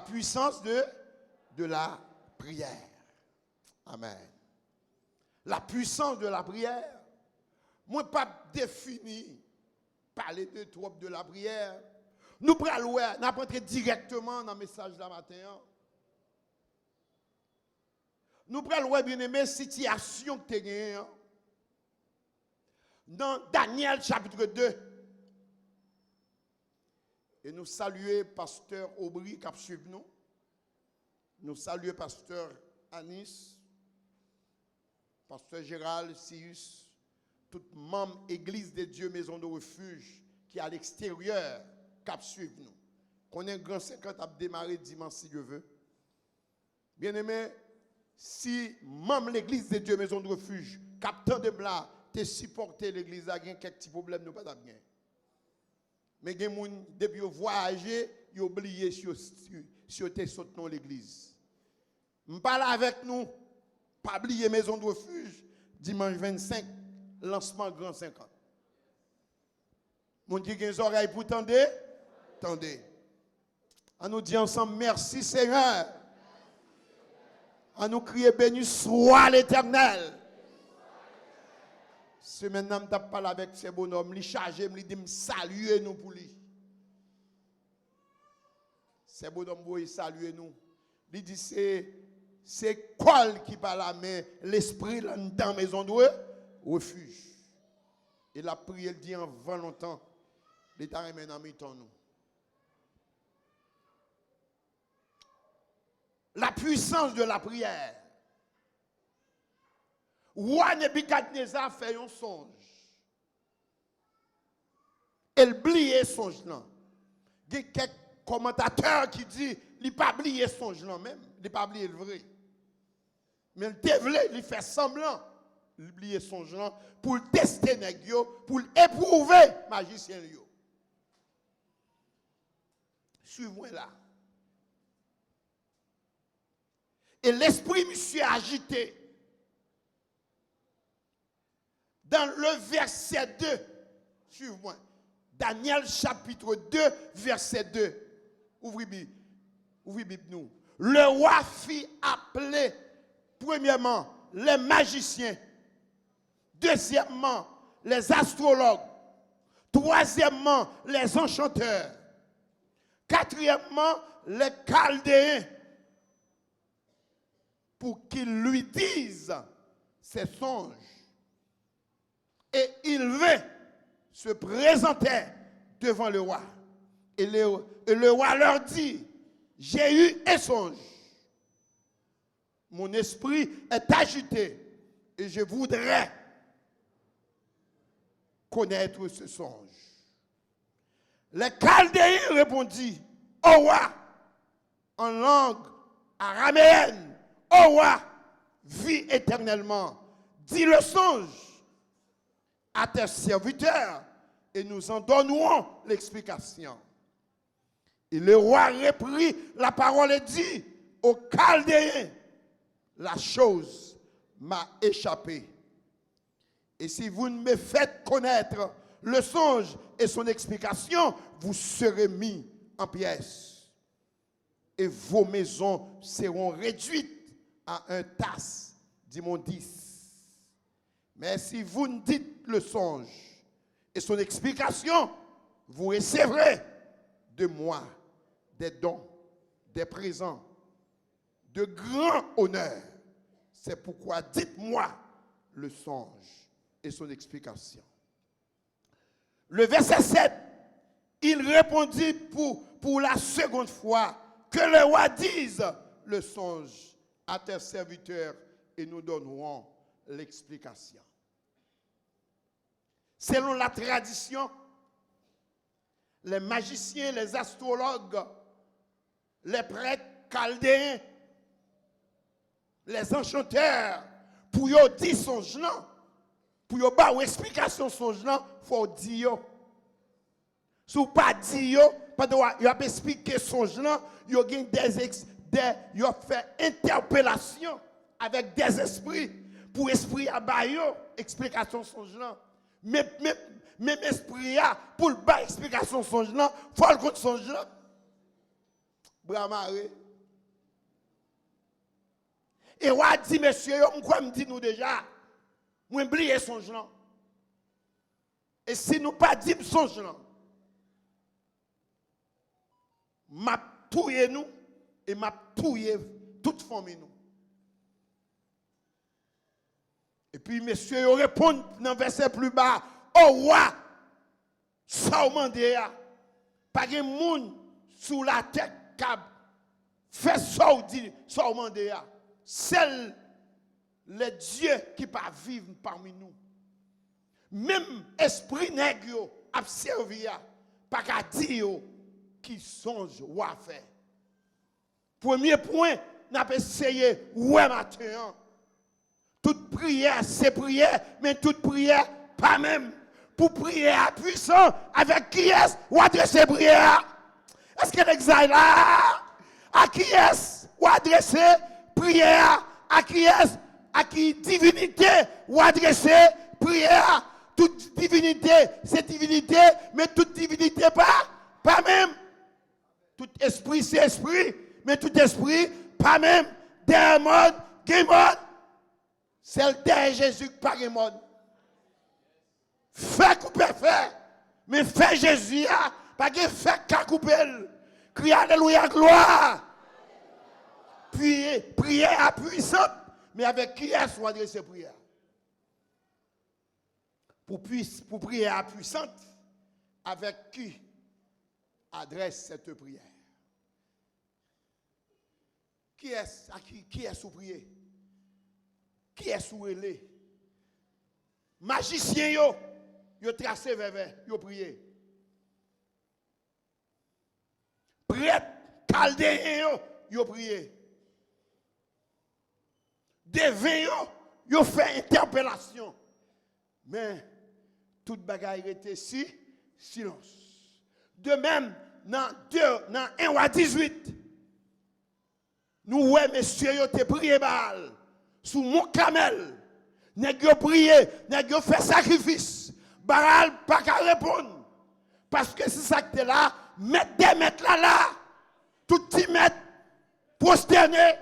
puissance de la prière. Amen. La puissance de la prière. Moi, pas défini, parler de trop de la prière. Nous prenons n'apprendre directement dans le message de la matin. Nous prenons bien aimé situation que tu as dans Daniel chapitre 2. Et nous saluons pasteur Aubry qui suit nous. Nous saluons pasteur Anis, pasteur Gérald, Sius, tout membre Église de Dieu, Maison de Refuge, qui est à l'extérieur, qui suit nous. Qu'on ait un grand 50 à démarrer dimanche si Dieu veut. Bien aimé, si membre l'Église de Dieu, Maison de Refuge, capteur de blanc, te supporter l'Église, il y a quelques petits problèmes, nous pas bien. Mais des gens, depuis qu'ils voyagent, ils ont oublié si ils sont dans l'Église. Je parle avec nous, pas oublier Maison de Refuge, dimanche 25, lancement grand 50. Mon qui a des oreilles pour tendre, tendez. On nous dit ensemble, merci Seigneur. On nous crie béni soit l'Éternel. Ce maintenant, je parle avec ce bonhomme, il charge, il dit, saluez nous pour lui. Ce bonhomme, il salue nous. Il dit, c'est quoi qui parle la main, l'esprit dans la maison de refuge. Et la prière, il dit, en 20 longtemps, l'État remet dans nous. La puissance de la prière. Roi Nebuchadnezzar fait un songe. Elle oublié songe là. Il y a quelques commentateurs qui disent il n'a pas oublié songe là même, il n'a pas oublié le vrai. Mais il développe, il fait semblant il oublié songe là pour tester nèg yo, pour éprouver magicien yo. Suivez-moi là. Et l'esprit monsieur agité. Dans le verset 2, suivez-moi. Daniel chapitre 2, verset 2. Ouvrez Bible nous. Le roi fit appeler, premièrement, les magiciens. Deuxièmement, les astrologues. Troisièmement, les enchanteurs. Quatrièmement, les chaldéens. Pour qu'ils lui disent ses songes. Et il veut se présenter devant le roi. Et le roi leur dit, j'ai eu un songe. Mon esprit est agité et je voudrais connaître ce songe. Les Chaldéens répondit, au roi, en langue araméenne, au roi, vis éternellement, dis le songe à tes serviteurs et nous en donnerons l'explication. Et le roi reprit la parole et dit aux Chaldéens, la chose m'a échappé. Et si vous ne me faites connaître le songe et son explication, vous serez mis en pièces. Et vos maisons seront réduites à un tas d'immondices. Mais si vous ne dites le songe et son explication, vous recevrez de moi des dons, des présents, de grands honneurs. C'est pourquoi dites-moi le songe et son explication. Le verset 7, il répondit pour la seconde fois que le roi dise le songe à tes serviteurs et nous donnerons l'explication. Selon la tradition, les magiciens, les astrologues, les prêtres chaldéens, les enchanteurs, pour y dire songe là, pour y avoir une explication songe là, il faut dire. Si vous ne pas dire, il a expliqué songe là, il y a fait interpellation avec des esprits pour esprit à bailler explication songe là. Même esprit pour le bas explication songe là, faut le compte songe là. Bramare. Et on a dit, monsieur, moi, me dit nous déjà, moi, oublier son genre. Et si nous pas dit son genre, m'a touye nous et m'a touye toute famille nous. Et puis, monsieur, il répond dans le verset plus bas, oh roi, ça demande, pas de monde sous la tête qui fait ça demande. C'est le Dieu qui pas vivre parmi nous. Même esprit nègre a servi, pas qu'à dire qui songe ou à faire. Premier point, nous avons essayé, ouais, matin. Toute prière, c'est prière, mais toute prière, pas même. Pour prier à puissant, avec qui est-ce ou adresser prière? Est-ce que l'examen là? À qui est-ce ou adresser prière? À qui est-ce? À qui divinité ou adresser prière? Toute divinité, c'est divinité, mais toute divinité pas même. Tout esprit, c'est esprit, mais tout esprit, pas même. Démon, démon. C'est le derrière Jésus qui pas démon. Fait couper fait, mais fait Jésus, pas que fait qu'à couper. Criez alléluia, gloire. Puis prière à puissante, mais avec qui est-ce qu'on adresse prière? Pour prier à puissante, avec qui adresse cette prière? Qui est sous prier? Qui est sous relais? Magicien yo tracé vers yo prier. Prêtre chaldéen yo prier. Devin yo fait interpellation. Mais toute bagaille était silence. De même dans 1 roi 18 nous ouais monsieur yo te prié bal sous mon camel. Nèg yo prié, nèg yo fait sacrifice. Baral pas qu'à répondre. Parce que c'est ça que t'es là, mettre des mètres là, tout petit mètre, prosterné,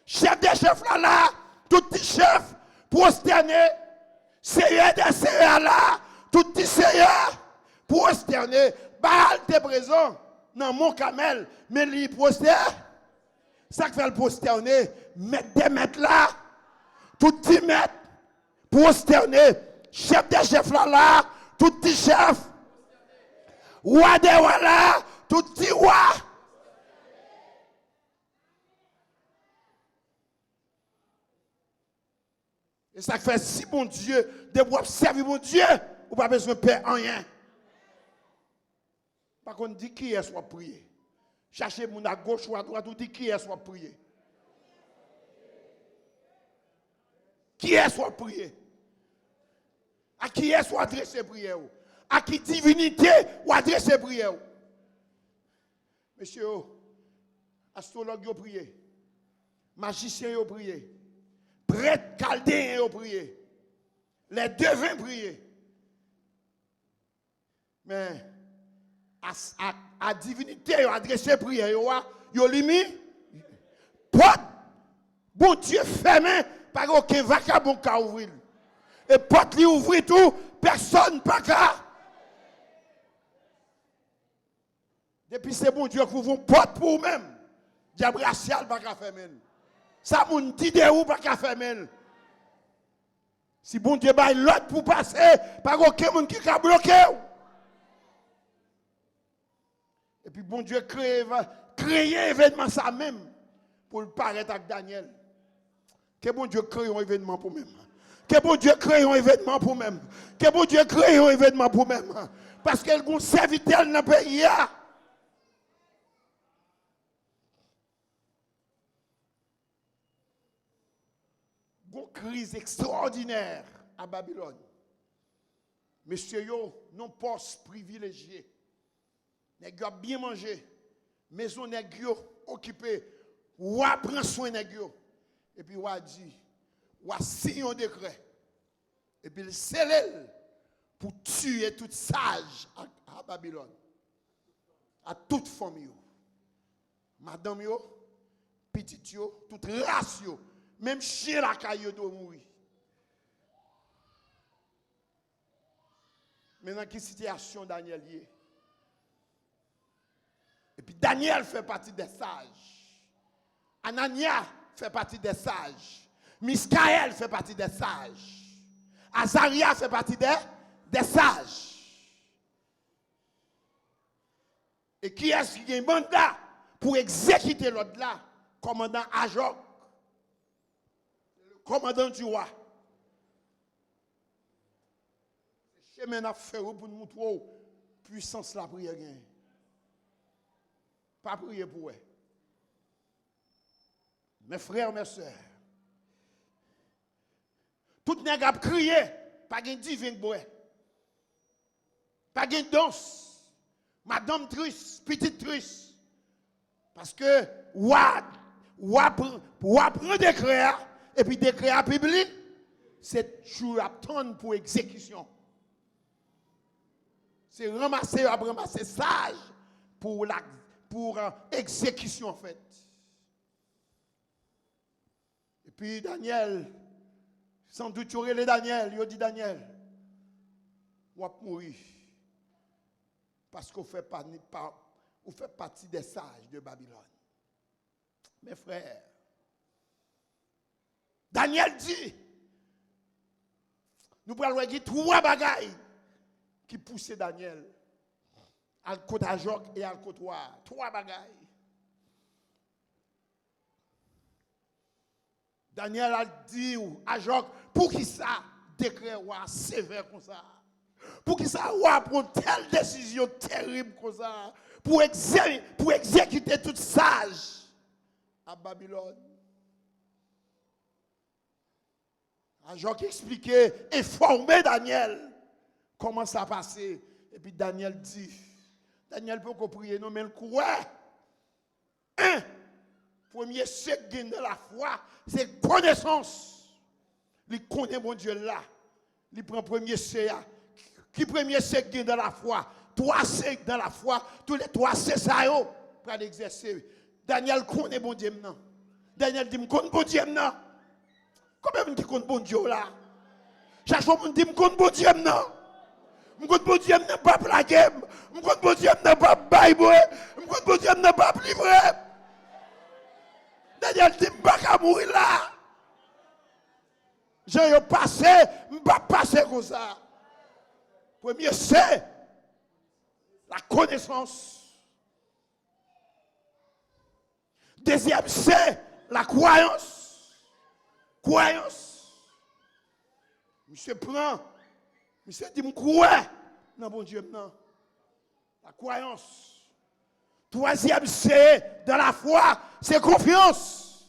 chef des chefs là, tout petit chef, prosterné, seigneur des seigneurs là, tout petit seigneur, prosterné. Baral t'es présent dans mon camel, mais lui prosterné. Ça que fait le prosterné, mettre des mètres là, tout petit mètre, prosterné, chef des chefs là, tout petit chef, roi des rois là, tout petit roi. Et ça fait si bon Dieu, de vous servir mon Dieu, ou pas besoin de payer rien. Par contre, dit qui est soit prier. Cherchez mon à gauche ou à droite, ou dit qui est soit prier. Qui est soit prier. À qui est soit adresser prière. À qui divinité ou adresser prière. Monsieur, astrologue yo prier. Magicien yo prier. Prêtre chaldéen yo prier. Les devins prier. Mais à divinité yo adresser prière yo limite porte bon Dieu fermé par aucun vagabond qui a ouvert. Et porte li ouvrir tout, personne pas qu'à. Depuis c'est bon Dieu qui ouvre une porte pour vous-même. Diable racial pas qu'à fermer. Ça moun dit de ou pas qu'à fermer. Si bon Dieu baille l'autre pour passer, pas aucun monde qui a bloqué. Et puis bon Dieu créer événement ça même pour le paraître avec Daniel. Que bon Dieu crée un événement pour même. Que bon Dieu crée un événement pour même. Que bon Dieu crée un événement pour même. Parce qu'elle a un serviteur dans le pays. Une crise extraordinaire à Babylone. Monsieur yo, non poste privilégié. Nèg yo bien mangé. Maison nèg yo occupé. Ou prend soin nèg yo. Et puis, on dit, on signe un décret. Et puis, il scelle pour tuer tout sage à Babylone. À toute famille. madame yo, petit yo, toute race yo, même chien la caillou doit mourir. Maintenant, quelle situation Daniel y est? Et puis Daniel fait partie des sages. Anania fait partie des sages. Miskaël fait partie des sages. Azaria fait partie des sages. Et qui est-ce qui a un mandat pour exécuter l'ordre là? Commandant Ajok, le commandant du roi. C'est chemin à faire pour nous montrer puissance la prière. Pas prier pour eux. Mes frères, mes soeurs, tout nèg a crié, pas de divin bois. Pas de danse. Madame triste, petite triste. Parce que prend décret et puis décret public, c'est toujours attendre pour exécution. C'est ramasser sage pour exécution en fait. Et puis Daniel, sans doute, il y Daniel, il dit Daniel, on va mourir. Parce qu'on fait partie des sages de Babylone. Mes frères, Daniel dit, nous pouvons voir trois bagailles qui poussaient Daniel à le côté Ajok et à le côté trois bagailles. Daniel a dit à Ajok, pour qui ça décret roi sévère comme ça? Pour qui ça roi prend telle décision terrible comme ça? Pour exécuter toute sage à Babylone. Ajok expliquait, informer Daniel comment ça passait. Et puis Daniel dit, Daniel peut prier, non mais le quoi? Premier secret de la foi, c'est connaissance. Il connaît mon Dieu là. Il prend premier CA. Qui premier secret de la foi? Trois secrets dans la foi. Tous les trois c'est ça yo pour l'exercer. Daniel connaît mon Dieu maintenant. Daniel dit, je connais mon Dieu maintenant. Combien de gens qui connaissent mon Dieu là? Chaque fois, on dit, je connais mon Dieu maintenant. Je connais mon Dieu maintenant, pas la game. Je connais mon Dieu maintenant, pas Bible. Je connais mon Dieu maintenant, pas livre. Daniel dit, je ne vais pas mourir là. J'ai passé, je ne vais pas passer comme ça. Premier, c'est la connaissance. Deuxième, c'est la croyance. Croyance. Monsieur prend, monsieur dit, je crois dans mon Dieu maintenant. La croyance. Troisième, c'est dans la foi, c'est confiance.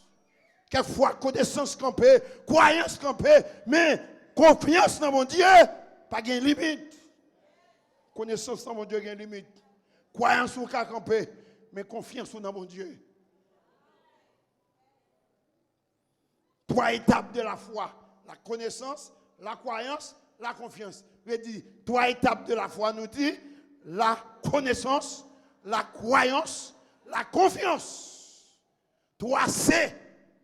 Quelquefois, connaissance campée, croyance campée, mais confiance dans mon Dieu, pas de limite. Connaissance dans mon Dieu, il y a une limite. Croyance au cas campé, mais confiance dans mon Dieu. Trois étapes de la foi. La connaissance, la croyance, la confiance. Je dis, trois étapes de la foi nous dit, la connaissance, la croyance, la confiance. Trois C,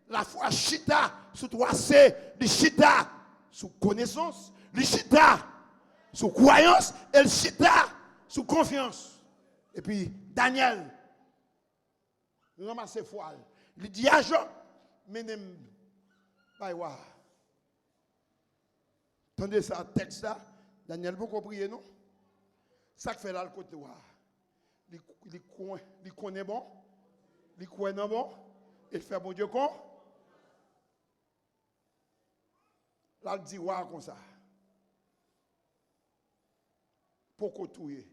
la foi chita, sous trois C, le chita, sous connaissance, le chita, sous croyance, et le chita, sous confiance. Et puis, Daniel, il ramasse foi. Il dit à Jean, menem, baywa. Attendez ça, texte là, Daniel, vous comprenez, non? Ça fait là le côté il connaît bon, il connaît bon, il fait bon Dieu con. Là, il dit, ouais, comme ça. Pourquoi tuer?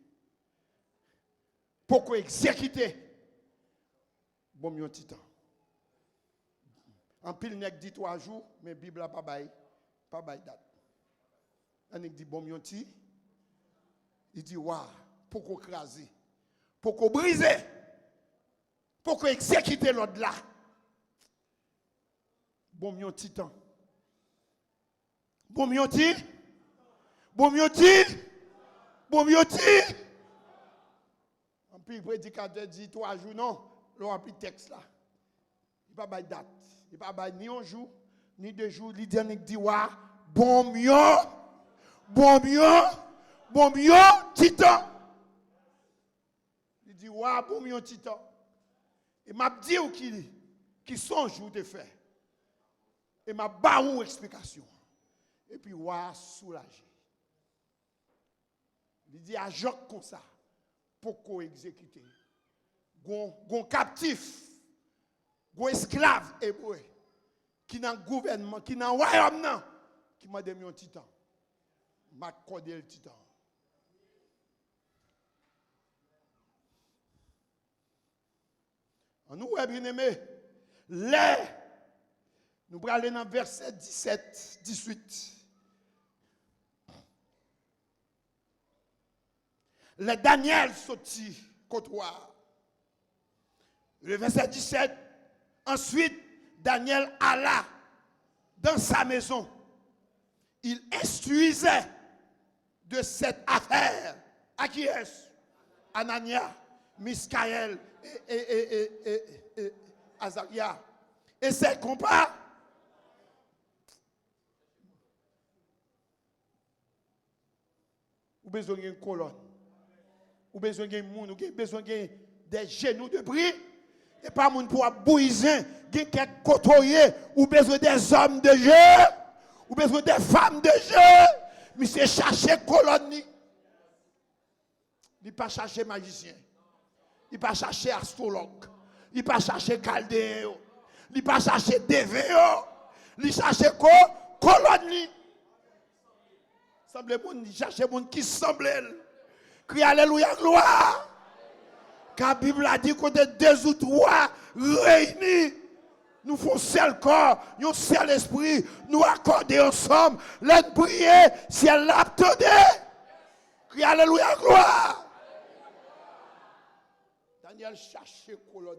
Pourquoi exécuter? Bon, mieux titan. En pile, il dit 3 jours, mais la Bible n'a pas bail date. Il dit, bon, mieux ti. Il dit, ouais, pourquoi craser? Pourquoi briser? Pourquoi exécuter l'autre là? Bon, mieux titan. Bon, mieux ti. Bon, mieux ti. Bon, mieux ti. En plus, le prédicateur dit 3 jours, non. le rempli texte là. Il pas de date. Il pas ni un jour, ni 2 jours. Il dit, wa, bon mieux, titan. Il dit, wa, bon mieux, titan. Et m'a dit qui sont jours de faire. Et m'a ba une explication. Et puis, wa, soulagé. Il dit à Jacques comme ça, pour qu'on exécute. Gon captif, gon esclave hébreu, qui dans le gouvernement, qui dans le royaume, qui m'a donné un titan. M'a accordé le titan. Nous, bien aimé, nous allons aller dans verset 17, 18. Le Daniel sortit côtoir. Le verset 17. Ensuite, Daniel alla dans sa maison. Il instruisait de cette affaire. À qui est-ce? Anania, Miskaël et Azaria. Et ses compagnes. Ou besoin d'une colonne. Ou besoin d'un monde, ou besoin des genoux de prix. Et pas monde pour bouiser, quelques côtoyer, ou besoin des hommes de jeu, ou besoin des femmes de jeu. Mais c'est chercher colonne. Il pas chercher magicien. Il pas chercher astrologue. Il pas chercher chaldéen. Il pas chercher dévéo. Il chercher colonne. Semble monde, il cherche monde qui semble. Crie alléluia gloire. Car la Bible a dit que de 2 ou 3 réunis, nous faisons seul corps, un seul esprit, nous accorder ensemble, les prier, si elle l'attendait. Crie alléluia gloire. Daniel cherche colonne.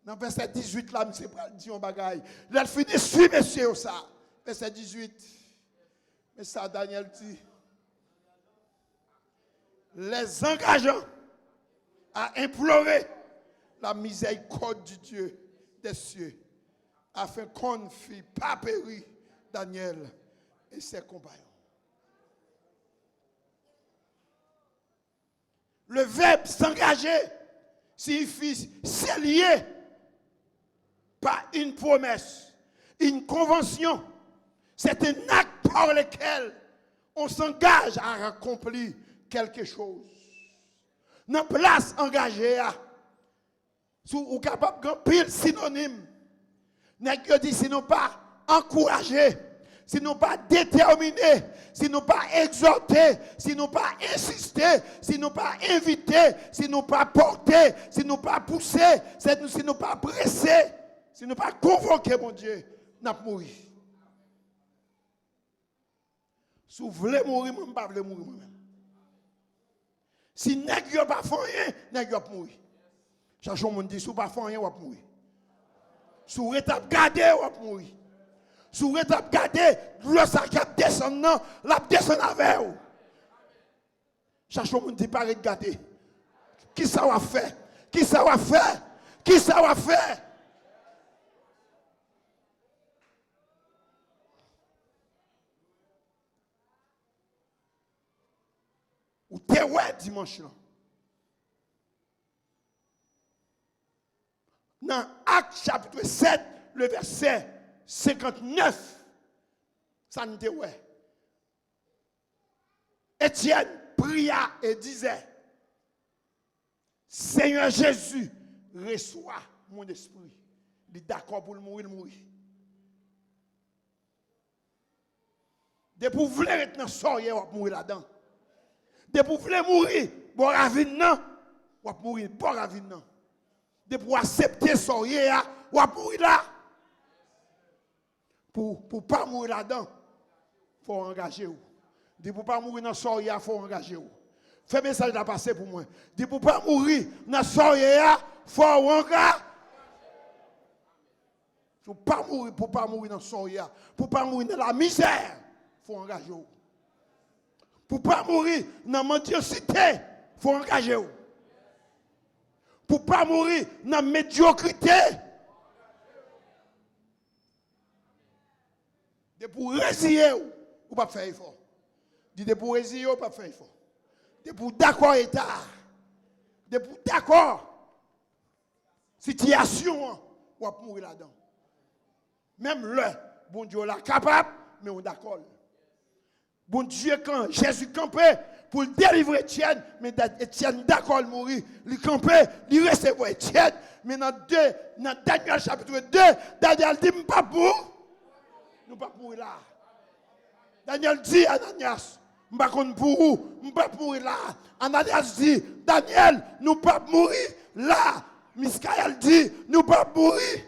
Dans verset 18 là, monsieur dit un bagaille. Il finit suivre monsieur ça. Verset 18. Mais ça Daniel dit les engageant à implorer la miséricorde du Dieu des cieux, afin qu'on ne fît pas périr Daniel et ses compagnons. Le verbe s'engager signifie s'allier par une promesse, une convention. C'est un acte par lequel on s'engage à accomplir quelque chose. Dans place engagée, ou capable de pile synonyme. N'est-ce dit sinon pas encourager, sinon pas déterminer, sinon pas exhorter, sinon pas insister, sinon pas inviter, sinon pas porter, sinon pas pousser, sinon pas presser, sinon pas convoquer mon Dieu, n'a pas mourir. Si vous voulez mourir, je ne veux pas mourir moi-même. Si vous n'avez pas fait rien, vous n'avez pas mourir. Chaque jour, on dit, si vous n'avez pas fait rien, vous allez mourir. Si vous n'avez pas gardé, vous allez mourir. Si vous n'avez pas gardé, le sac qui descend, la descend avec vous. Chaque jour, on dit, pas regarder. Qui ça va faire? Qui ça va faire? Qui ça va faire? Ou t'es ouais dimanche là. Dans Actes chapitre 7, le verset 59, ça nous dit ouais. Étienne pria et disait, Seigneur Jésus, reçois mon esprit. Il est d'accord pour le mourir, il mourit. Depuis que vous voulez être dans le sort, vous allez mourir là-dedans. Depuis que vous voulez mourir, bon ravine non, vous allez mourir, bon ravine non. Depuis que vous acceptez sort, vous allez mourir là. Pour ne pas mourir là-dedans, il faut engager vous. Pour ne pas mourir dans le sort, il faut engager vous. Fais message à passer pour moi. Pour ne pas mourir dans le sort, il faut engager. Pour ne pas mourir dans le sort, pour ne pas mourir dans la misère, il faut engager vous. Pour ne pas mourir dans la mendiosité, il faut engager vous. pour ne pas mourir dans la médiocrité. De pour résilier ou pas faire effort. De pour résilier ou pas faire effort. De pour d'accord état. De pour d'accord situation ou pas mourir là-dedans. Même le bon Dieu là capable, mais on d'accord. Bon Dieu quand Jésus campait pour délivrer Étienne, mais Étienne d'accord mourir, il campait, il recevait Étienne, mais dans Daniel chapitre 2, Daniel dit pas pour nous pas pour là. Daniel dit à Ananias, nous pas pour où, nous pas pour là. Ananias dit, Daniel, nous pas mourir là. Miskaël dit, nous pas mourir.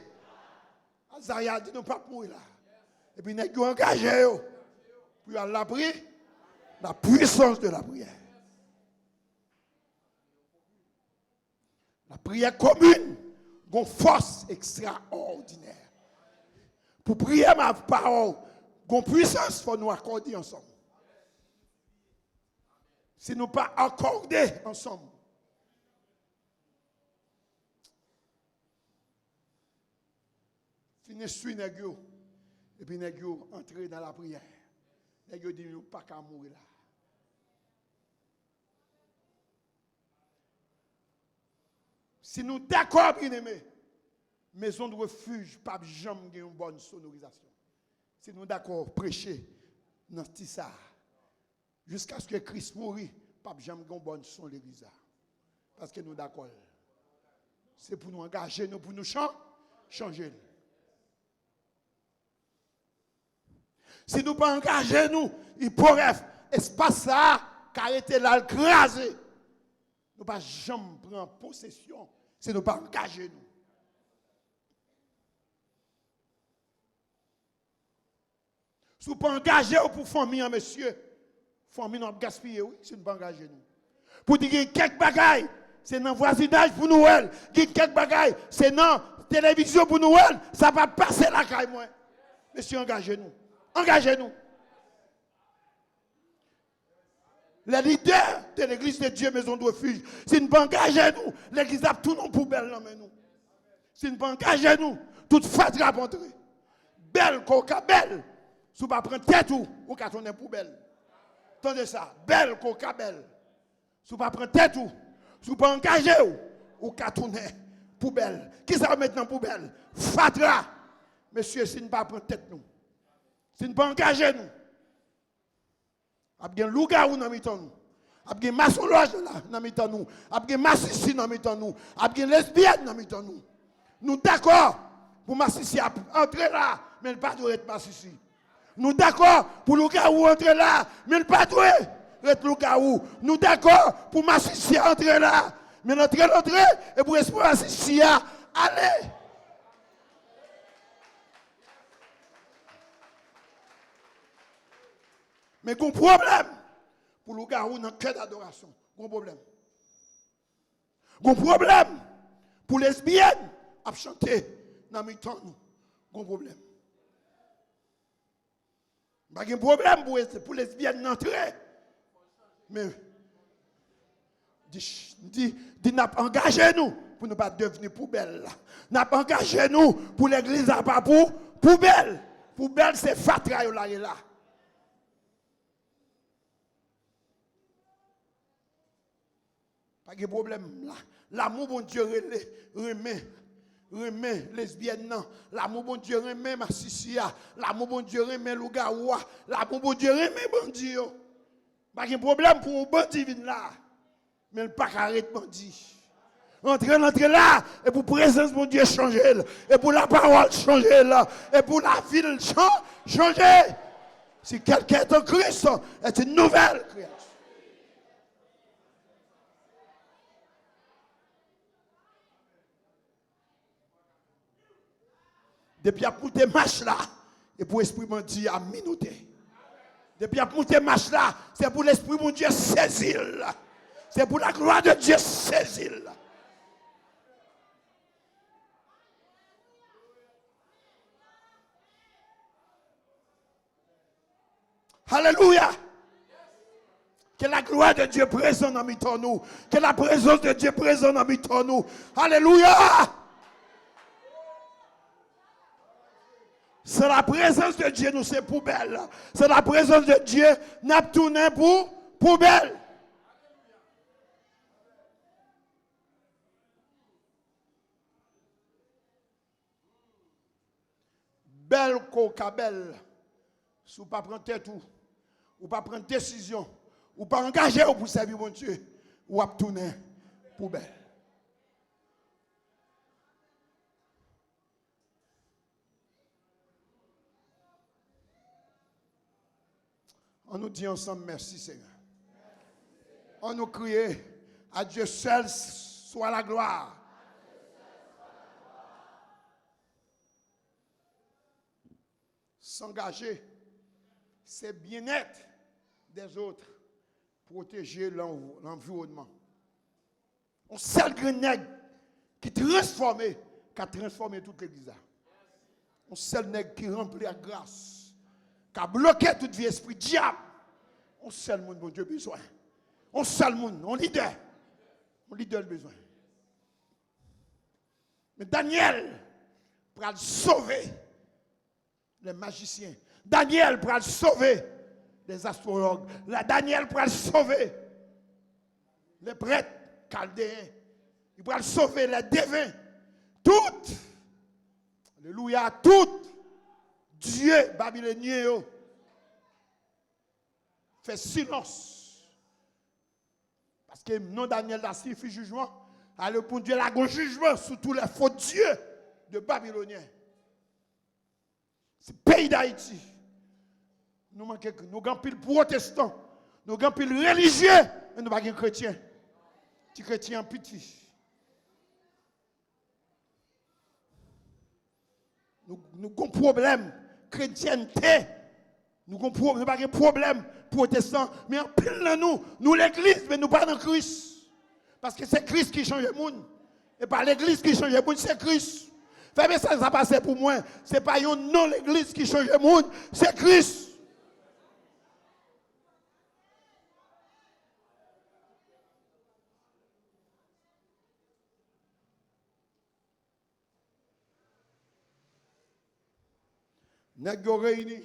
Azaria dit, nous pas mourir là. Et puis nous avons engagé pour aller prier, la puissance de la prière. La prière commune, une force extraordinaire. Pour prier ma parole, une puissance, il faut nous accorder ensemble. Si nous ne pas accorder ensemble, finissez négio et puis négio entrer dans la prière. Négio dit nous pas qu'à mourir là. Si nous d'accord bien aimé, maison de refuge pas jamais une bonne sonorisation. Si nous d'accord prêcher dans ça jusqu'à ce que Christ mourit, pas jamais une bonne son l'église. Parce que nous d'accord. C'est pour nous engager, nous pour nous changer. Si nous pas engager nous, il pourrait espace ça arrêter là craser. Nous pas jamais prendre possession si nous pas engager nous. Si nous pas engager pour famille monsieur, famille nous gaspiller oui, si nous pas engager nous. Pour dire quelques bagailles, c'est dans voisinage pour nous quelques bagailles, c'est dans télévision pour nous ça va passer la caille moi. Monsieur engagez-nous. Engagez-nous. Les leaders de l'église de Dieu, maison de refuge, si nous ne engagez nous, l'église a tout nos poubelles dans nous. Si nous ne engagez nous, toute fatra va entrer. Belle, coca, belle. Si vous ne prenez pas tête ou qu'à tourner poubelle. Attendez ça. Belle, coca, belle. Si vous ne prenez pas tête si vous ne pas engagé ou qu'à tourner poubelle. Qui ça va mettre dans poubelle? Fatra. Monsieur, si nous ne prenons pas tête nous. Si nous ne pas engager nous, il y a un loup-garou dans nous, il y a un maçon-loge dans nous, il y a un massissi dans nous, il y a une lesbienne dans nous. Nous d'accord pour massissi entrer là, mais il ne pas être massissi. Nous d'accord pour loup-garou entrer là, mais il ne pas être loup-garou. Nous d'accord pour massissi entrer là, mais l'entrée et pour esprit massissi aller. Mais il y a un problème pour le gars dans le cœur d'adoration. Il y a un problème. Il y a un problème pour les lesbiennes à chanter dans le temps. Il y a un problème. Il y a un problème pour les lesbiennes d'entrer. Mais, nous engagé nous pour ne pas devenir poubelle. Nous engagé nous pour l'église à pas pour poubelle. Poubelle, c'est fatra là. Pas de problème là. L'amour bon Dieu remet lesbienne non. L'amour bon Dieu remet ma sissia. L'amour bon Dieu remet lougaoua. L'amour bon Dieu remet bandit. Pas de problème pour un bandit là. Mais le pas arrête bandit. Entrez là et pour présence mon Dieu changer et pour la parole changer là et pour la ville changer. Si quelqu'un est en Christ, est une nouvelle création. Depuis à monter marche là, et pour l'esprit mon Dieu à minouter. Depuis à monter marche là, c'est pour l'esprit mon Dieu saisir. C'est pour la gloire de Dieu saisir. Alléluia. Que la gloire de Dieu présente dans mi-temps nous. Que la présence de Dieu présente dans mi-temps nous. Alléluia. C'est la présence de Dieu, nous, c'est poubelle. C'est la présence de Dieu, n'a tourné pour poubelle. Belle coca belle. Si vous ne pas prendre tête ou pas prendre décision, ou pas engager pour servir mon Dieu, ou à tourner poubelle. On nous dit ensemble merci Seigneur. On nous crie à Dieu seul soit la gloire. S'engager, c'est bien-être des autres, protéger l'environnement. On seul nègre qui a transformé toute l'église. On seul nègre qui remplit la grâce, qui a bloqué toute vie esprit diable. On seul monde, mon Dieu, besoin. On seul monde, on leader. On leader le besoin. Mais Daniel pour sauver les magiciens. Daniel pour sauver les astrologues. Daniel pour sauver les prêtres chaldéens. Il pour sauver les devins. Toutes, alléluia, toutes, Dieu babylonien fait silence. Parce que non Daniel a signifié jugement. Alors pour Dieu, la jugement sur tous les faux dieux de Babyloniens. C'est le pays d'Haïti. Nous manquons, nous avons pile protestants, nous avons pile religieux, mais nous n'avons pas de chrétiens. Petit chrétien petit. Nous avons un problème chrétienté. Nous n'avons pas de problème protestant, mais en pile de nous l'église, mais nous pas dans Christ. Parce que c'est Christ qui change le monde. Et pas l'église qui change le monde, c'est Christ. Fais ça passe pour moi. Ce n'est pas non l'église qui change le monde, c'est Christ. Nèg yo réunis.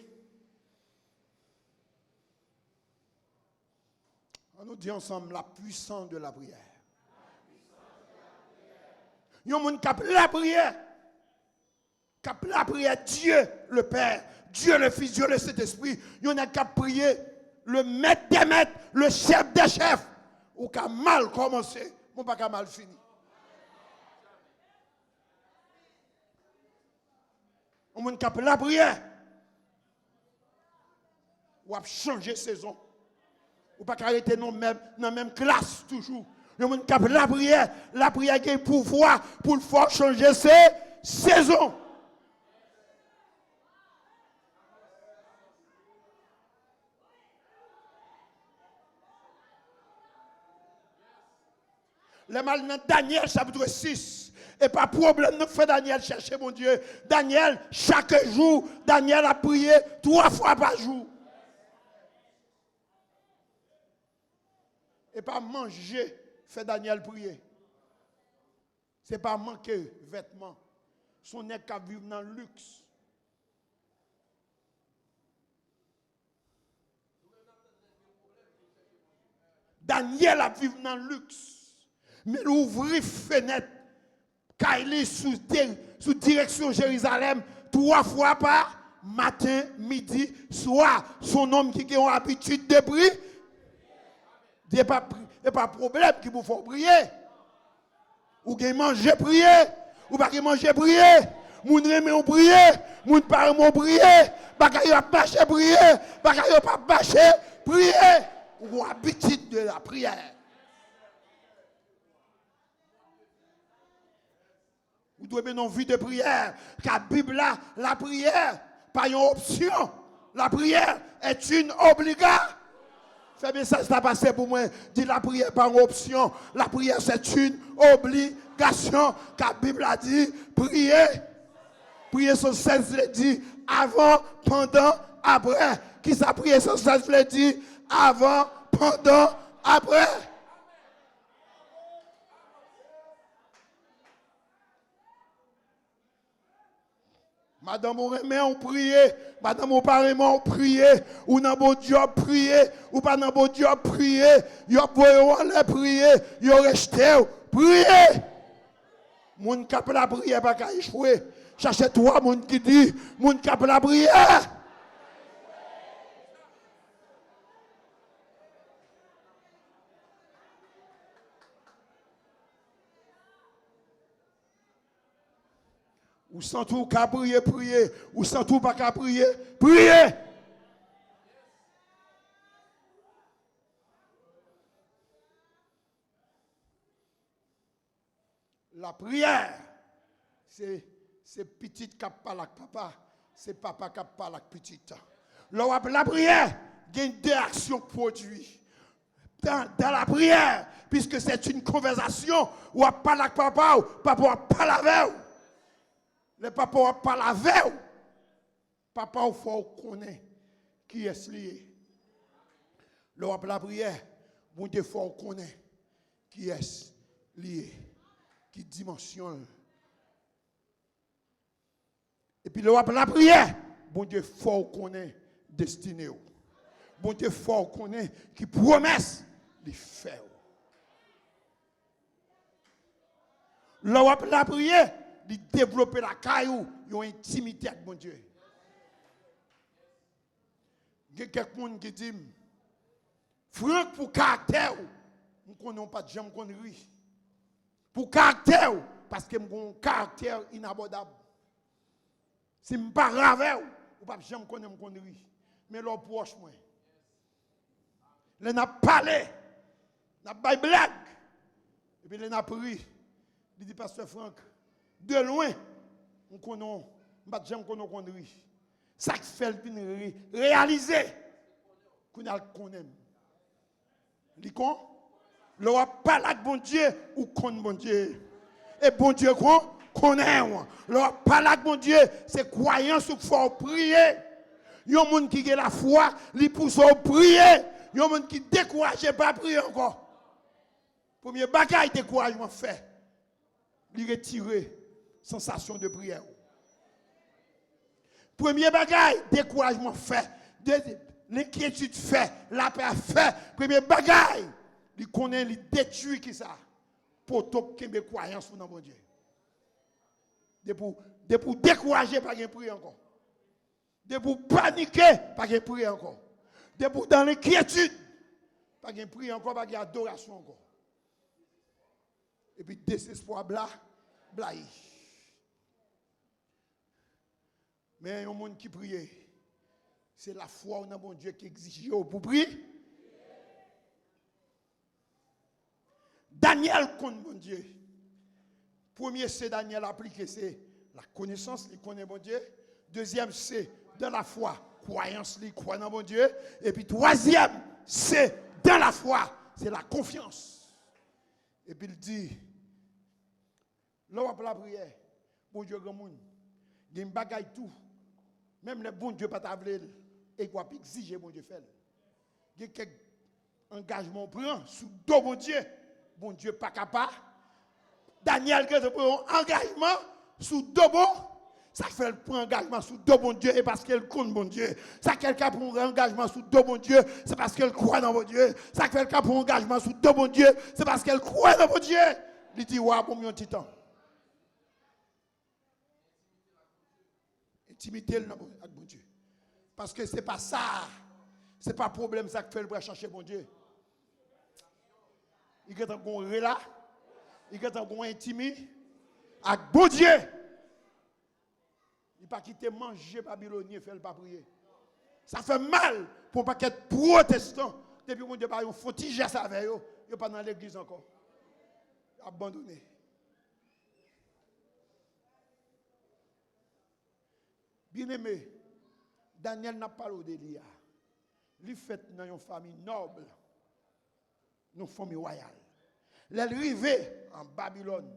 On nous dit ensemble la puissance de la prière. Il y a un monde qui a la prière. Qui a la prière Dieu le Père, Dieu le Fils, Dieu le Saint-Esprit. Il y en a qui a prié le maître des maîtres, le chef des chefs. Ou qui a mal commencé, ou pas qui a mal fini. Il y a un monde qui a la prière. Ou a changé saison. Ou pas arrêter dans la même classe toujours. Le monde qui a la prière qui a pouvoir pour le faire changer ses saisons. Le mal dans Daniel chapitre 6. Et pas de problème, nous fait Daniel chercher mon Dieu. Daniel, chaque jour, Daniel a prié 3 fois par jour. Et pas manger, fait Daniel prier. Ce n'est pas manquer vêtements. Son nez qui vivre dans le luxe. Daniel a vécu dans le luxe. Mais il ouvre fenêtre, Kaili sous direction Jérusalem 3 fois par matin, midi, soir. Son homme qui a l'habitude de prier. Il n'y a pas de problème qui vous faut prier. Ou qui manger prier, ou pas qui manger prier. Moun reme ou prier, moun parle ou prier. Pas qu'il a bâché prier, pas qu'il a pas bâché prier. Ou habitude de la prière. Vous devez avoir une vie de prière. Car la Bible, la prière, pas une option. La prière est une obligation. Fais bien ça, ça passe pour moi. Dis la prière pas une option. La prière c'est une obligation. Car la Bible a dit, prier. Prier sur 16 dit avant, pendant, après. Qui ça prier sur 16 dit avant, pendant, après. Madame, on remet, on prie. Madame, on pas remet, on prie. Ou dans bon Dieu, prier. Ou pas dans bon Dieu, prier. Yo voyons les prier. Yo resté, prier. Moun kap la prière pas qu'à échouer. Cherchez toi, moun qui dit, moun kap la prière. Ou sans tout qu'à prier, prier. Ou sans tout pas qu'à prier, prier. La prière, c'est petit qui parle avec papa, c'est papa qui parle avec petite. La prière, il y a une deux actions produites. Dans la prière, puisque c'est une conversation, où on parle avec papa, ou papa parle avec vous. Le papa parle avec vous. Papa, il faut connaître qui est lié. La prière, bon Dieu, il faut connaître qui est lié. Qui dimensionne. Et puis la prière, bon Dieu fort connaît destiné. Bon Dieu fort connaît qui promesse de faire. La prière, de développer la caillou, une intimité avec bon Dieu. Il y a quelqu'un qui dit, Franck pour caractère, nous ne connaissons pas de gens qu'on rit. Pour caractère, parce que mon caractère inabordable. Si je ne pas grave, ou pas jamais connaître mon connerie. Mais l'on proche moi. Les n'a parlé, n'a pas blague. Et puis les n'a pris. Il dit pasteur Franck, de loin, on connaît, pas jamais connaître connerie. Ça fait le réaliser qu'on a le connaît. Li kon? L'on parle avec bon Dieu ou con bon Dieu. Et bon Dieu connaît. L'on parle avec bon Dieu, c'est croyance qu'il faut prier. Il y a des gens qui ont la foi, ils poussent à prier. Il y a des gens qui découragent pas prier encore. Premier bagage découragement fait. Il retirer sensation de prière. Premier bagage découragement fait. L'inquiétude fait, la peur fait. Premier bagage, il connaît, il détruit qui ça. Pour qu'il y ait croyance dans mon Dieu. De pour décourager, pas de prier encore. De pour paniquer, pas de prier encore. De pour dans l'inquiétude, pas de prier encore, pas d'adoration encore. Et puis désespoir, blaï. Mais il y a un monde qui prie. C'est la foi dans mon Dieu qui exige pour prier. Daniel connaît mon Dieu. Premier, c'est Daniel appliqué, c'est la connaissance, il connaît mon Dieu. Deuxième, c'est dans la foi, croyance, il croit dans mon Dieu. Et puis troisième, c'est dans la foi, c'est la confiance. Et puis il dit, là on la prière, bon Dieu grand monde, il y a une bagaille tout. Même le bon Dieu pas t'avler et quoi exiger bon Dieu faire. Il y a quelques engagements prend sous dos bon Dieu pas capable. Daniel qui prend un engagement sous dos bon, ça fait le prend engagement sous dos bon Dieu et parce qu'elle compte bon Dieu. Ça quelqu'un prend un engagement sous dos bon Dieu, c'est parce qu'elle croit dans bon Dieu. Ça quelqu'un prend un engagement sous dos bon Dieu, c'est parce qu'elle croit dans bon Dieu. Il dit ouais bon mon petit temps. Intimité avec bon Dieu. Parce que ce n'est pas ça. Ce n'est pas problème ça que fait le chercher bon Dieu. Il y a un relais, il y a un intimité avec bon Dieu. Il ne pas quitter manger babylonien, faire le pas prier. Ça fait mal pour ne pas être protestant. Depuis que mon Dieu il faut tiger ça avec eux. Il n'est pas dans l'église encore. Abandonné. Bien-aimé, Daniel n'a pas parlé d'Elia. Il fait dans une famille noble, une famille royale. L'arrivée en Babylone,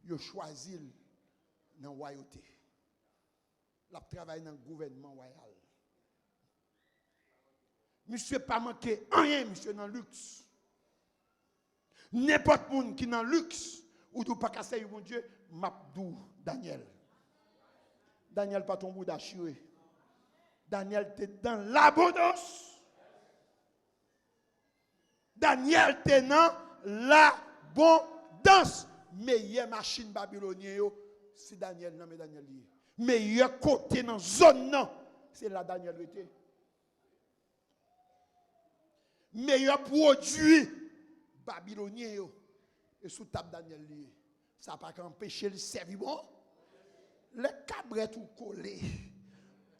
il a choisi dans la royauté. Il a travaillé dans le gouvernement royal. Monsieur pas manqué rien, monsieur dans le luxe. N'importe monde qui dans le luxe, ou tout pas casser mon Dieu, m'abdou Daniel. Daniel pas ton bout d'achiré. Daniel était dans l'abondance. Daniel était dans l'abondance. Meilleure machine babylonienne, c'est Daniel, non mais Daniel lié. Meilleur côté dans la zone, non, c'est là Daniel était. Meilleur produit babylonien, et sous table Daniel lié. Ça n'a pas empêché le servir bon. Le cabret tout collé.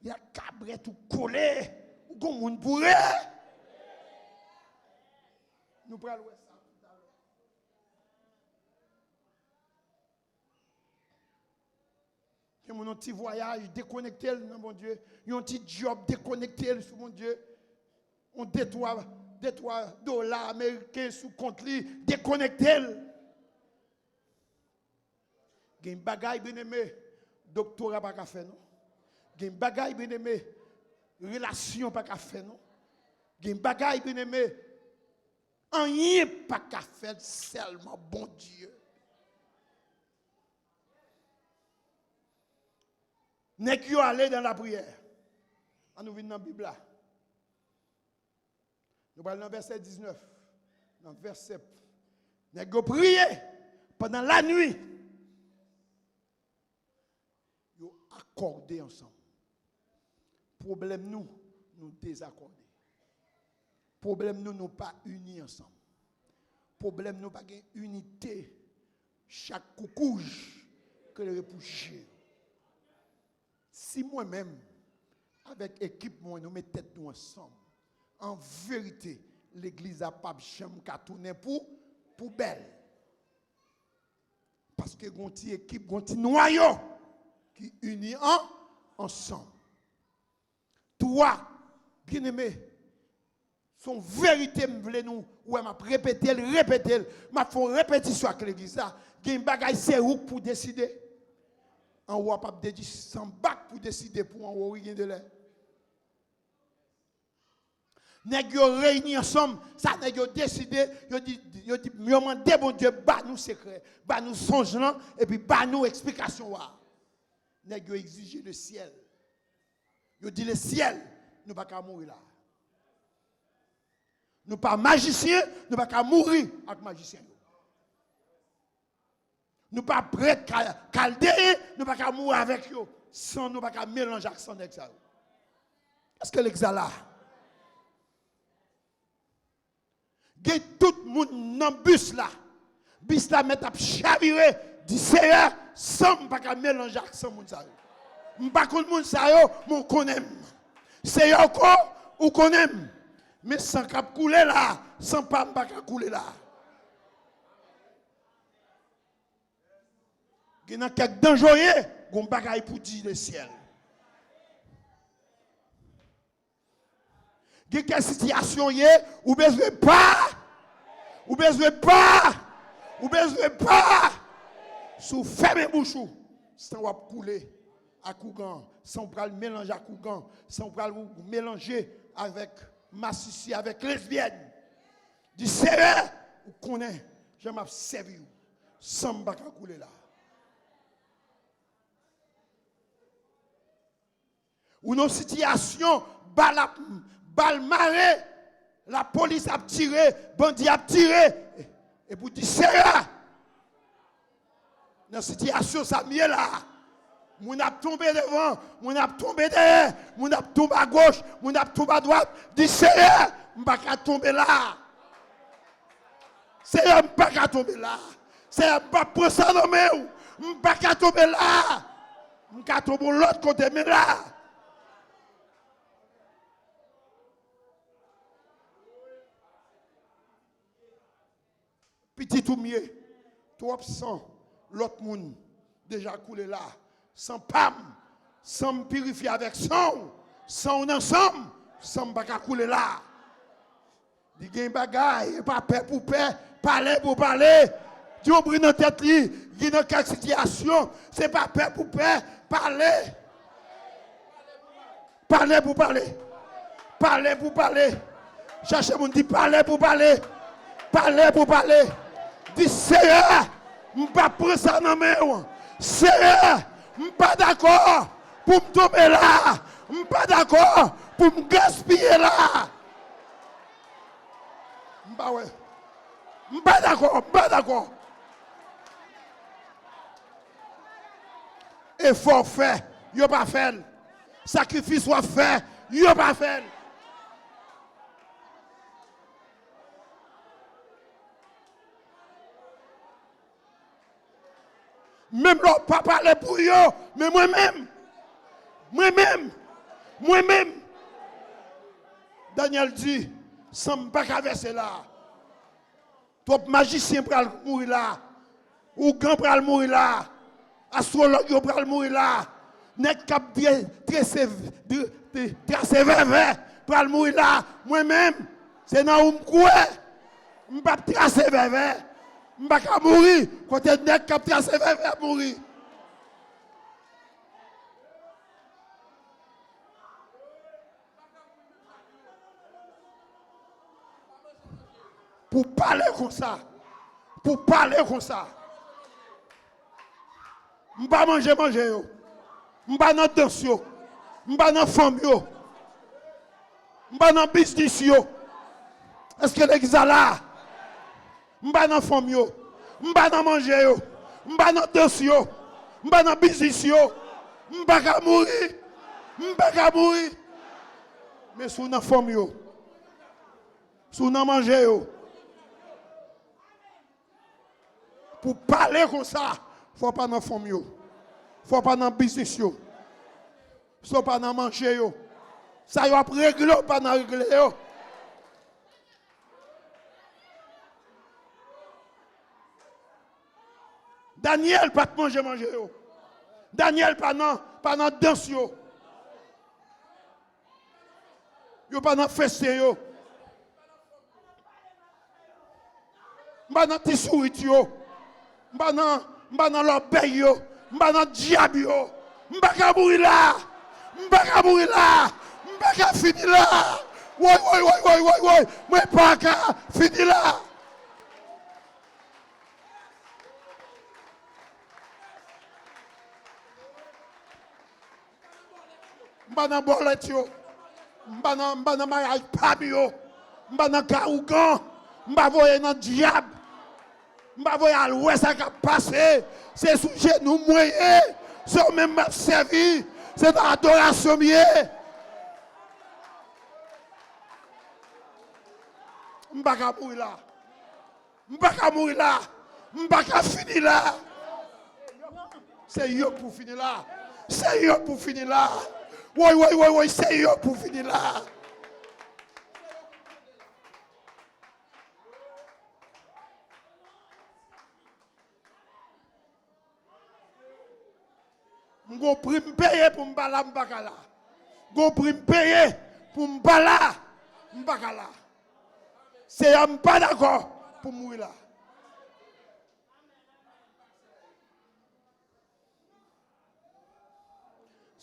Il y a cabret tout collé. Ou comme on pourrait. Nous prenons ça tout à l'heure. Il y a un petit voyage déconnecté, mon Dieu. Il y a un petit job déconnecté, mon Dieu. On détourne dollars américains sous compte li, déconnecté. Il y a un bagage bien aimé, doctorat pas qu'à faire non. Il y a un bagage bien aimé, relation pas qu'à faire non. Il y a un bagage bien aimé, rien pas qu'à faire seulement bon Dieu. N'est-ce qu'il aller dans la prière? On nous vient dans la Bible là. Nous parlons dans le verset 19. Dans le verset. N'est-ce qu'il prier pendant la nuit? Nous accorder ensemble. Problème nous désaccorder. Problème nous pas unis ensemble. Problème nous pas une unité. Chaque coucouge que le repoucher. Si moi-même, avec l'équipe, nous mettons tête nous ensemble, en vérité, l'église a pas chambre qu'à tourner pour poubelle. Parce que nous avons une équipe, nous avons un noyau qui unit ensemble. Toi, bien-aimé, son vérité me voulait nous, ouais, m'a répété, m'a fait répétition avec l'église là. Il y a une bagaille c'est où pour décider. En haut, pas de 100 bacs pour décider pour en haut, rien de l'air. Nèg yo réunis ensemble, ça nèg yo décidé, yo dit demandé bon Dieu ba nous secret, ba nous songeant et puis ba nous explication wa. Nèg yo exiger le ciel. Yo dit le ciel, nous pas qu'à mourir là. Nous pas magiciens, nous pas qu'à mourir avec magicien. Nous pas prêts chaldéens, nous pas qu'à mourir avec eux, sans nous pas qu'à mélanger avec son exal. Est-ce que l'exal là? Gen tout le monde dans le bus là. Bus là met à chavirer du Seigneur sans pas qu'à mélanger avec son monde ça. M'pas connait monde ça yo, mon connais. Seigneur ko ou connais. Mais sans cap couler là, sans pas couler là. Il y a quelques dangereux, il y a un bagage pour dire le ciel. Il y a quelques situations, où besoin pas, sous ferme bouche, sans couler à Kougan, sans pral mélanger à Kougan, sans pral mélanger avec massissi, avec lesbienne. Du Seigneur, vous connaissez, je m'ai servi, sans bagage couler là. Ou nos situations, balle marée, la police a tiré, bandit a tiré, et pour dire Seigneur, dans cette situation, ça mieux là. Mon a tombé devant, mon a tombé derrière, mon a tombé à gauche, mon a tombé à droite. Dis Seigneur, je ne vais pas tomber là. Seigneur, je ne vais pas tomber là. Seigneur, je ne vais pas prendre ça dans mes mains. Je ne vais pas tomber là. Je ne vais pas tomber de l'autre côté, mais là. Petit ou mieux, trop sang, l'autre monde déjà coulé là, sans pam, sans me purifier avec sang, sans ensemble, sans pas couler là. Il y a un bagage, pas paix pour paix, parler pour parler. Dieu ouvre dans tête, il y a dans quelle situation, c'est pas paix pour paix, parler. Parler pour parler. Parler pour parler. Cherchez mon dit parler pour parler. Parler pour parler. Dis Seigneur, je ne vais pas prendre ça dans mes mains. Seigneur, je ne suis pas d'accord pour me tomber là. Je ne suis pas d'accord pour me gaspiller là. Je ne suis pas d'accord. Je ne suis pas d'accord. Effort fait, il pas fait. Sacrifice soit fait, il pas fait. Même leur pas parler pour eux, mais moi-même, Daniel dit, ça ne pas qu'à verser là. Toi, magicien pour mourir là, ou grand pour mourir là, astrologue pour mourir là, n'est cap tracer vers pour mourir là. Moi-même, c'est dans où je ne peux pas tracer vers. Je ne peux pas mourir. Quand tu es cap tracer vers mourir. Pour parler comme ça. Pour parler comme ça. Je ne peux pas manger. Je ne peux pas dans danse. Je ne peux pas dans femme. Je ne peux pas dans business. Est-ce que l'église est là? Je ne peux pas dans femme. Je ne peux pas dans manger. Je ne peux pas dans danse. Je ne peux pas dans business. Je ne peux pas mourir. Je ne peux pas mourir. Mais si vous avez femme, si vous avez manger, pour parler comme ça, il ne faut pas dans femme. Il ne faut pas dans business. Il ne faut pas dans manger. Ça y a réglé ou pas dans régler. Daniel pas manger. Daniel pas dans danse. Yo pas dans feste. Pas dans tisouit. Pas dans l'obéi. Pas dans diable. Pas mourir là. Pas mourir là. Pas finir là. Ouais. Moi pas finir là. Pas dans bolette yo. Pas dans mariage pam yo. Pas dans carougan. Pas voyer dans diable. Pas voyer à l'ouest ça qui passer. C'est sous genou moyen. C'est même m'a servi. C'est dans l'adoration mieux. Pas mourir là. Pas mourir là. Pas finir là. C'est yo pour finir là. C'est yo pour finir là. Oui, c'est yo pour finir là. Go prime payer pour m'bala m'bakala. Go prime payer pour m'bala m'bakala. C'est pas d'accord pour mourir là.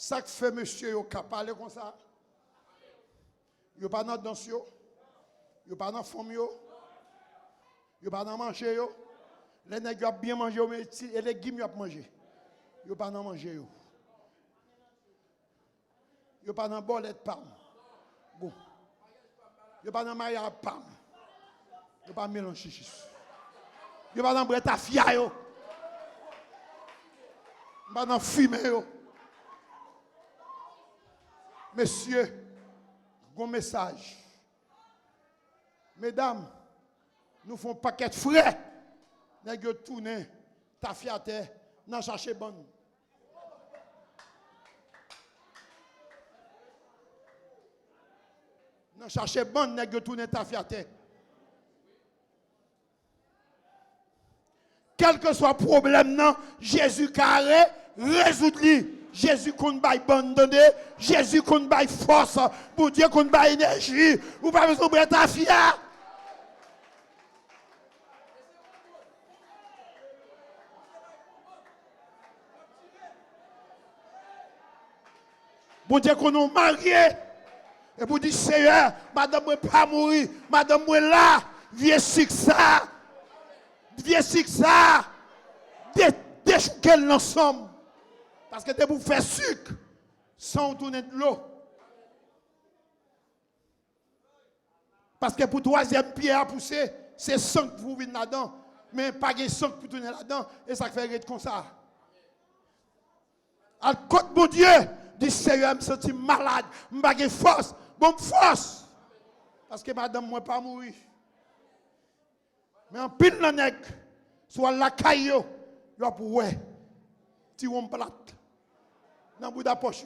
Ça que fait monsieur yo ka parler comme ça. Yo pas dans danse yo. Yo pas dans femme yo. Yo pas dans manger yo. Les nèg yo bien manger mais et les gim yo manger. Yo pas dans manger yo. Yo pas dans bolette pam. Bon. Yo pas dans mariage pam. Yo pas mélange chichis. Yo pas dans breta fia yo. Pas dans fumée yo. Messieurs, bon message. Mesdames, nous faisons un paquet de frais. Nous tourner, ta fiaté, nous chercher bonne. Nous chercher bonne, nous tourner ta fiaté. Quel que soit le problème, non, Jésus carré, résout-le. Jésus compte bail abandonné, Jésus compte bail force, pour Dieu compte bail énergie, ou pas besoin de ta fia. Bon Dieu qu'on nous marié, Et pour dire, Seigneur, madame, moi pas mourir. Madame, moi là, viens sur ça. Viens sur ça. Déchouquer l'ensemble. Parce que tu pour faire sucre, sans tourner de l'eau. Parce que pour troisième pierre à pousser, c'est 5 pour venir là-dedans. Mais pas de 5 pour tourner là-dedans. Et ça fait être comme ça. À côté de mon Dieu, dit Seigneur, je me sens malade. Je n'ai pas de force. Bon, force. Parce que madame, moi pas mourir. Mais en pile, le nègre, soit la caillou, il va pour ouais. Tiron plate. Dans le bout de la poche.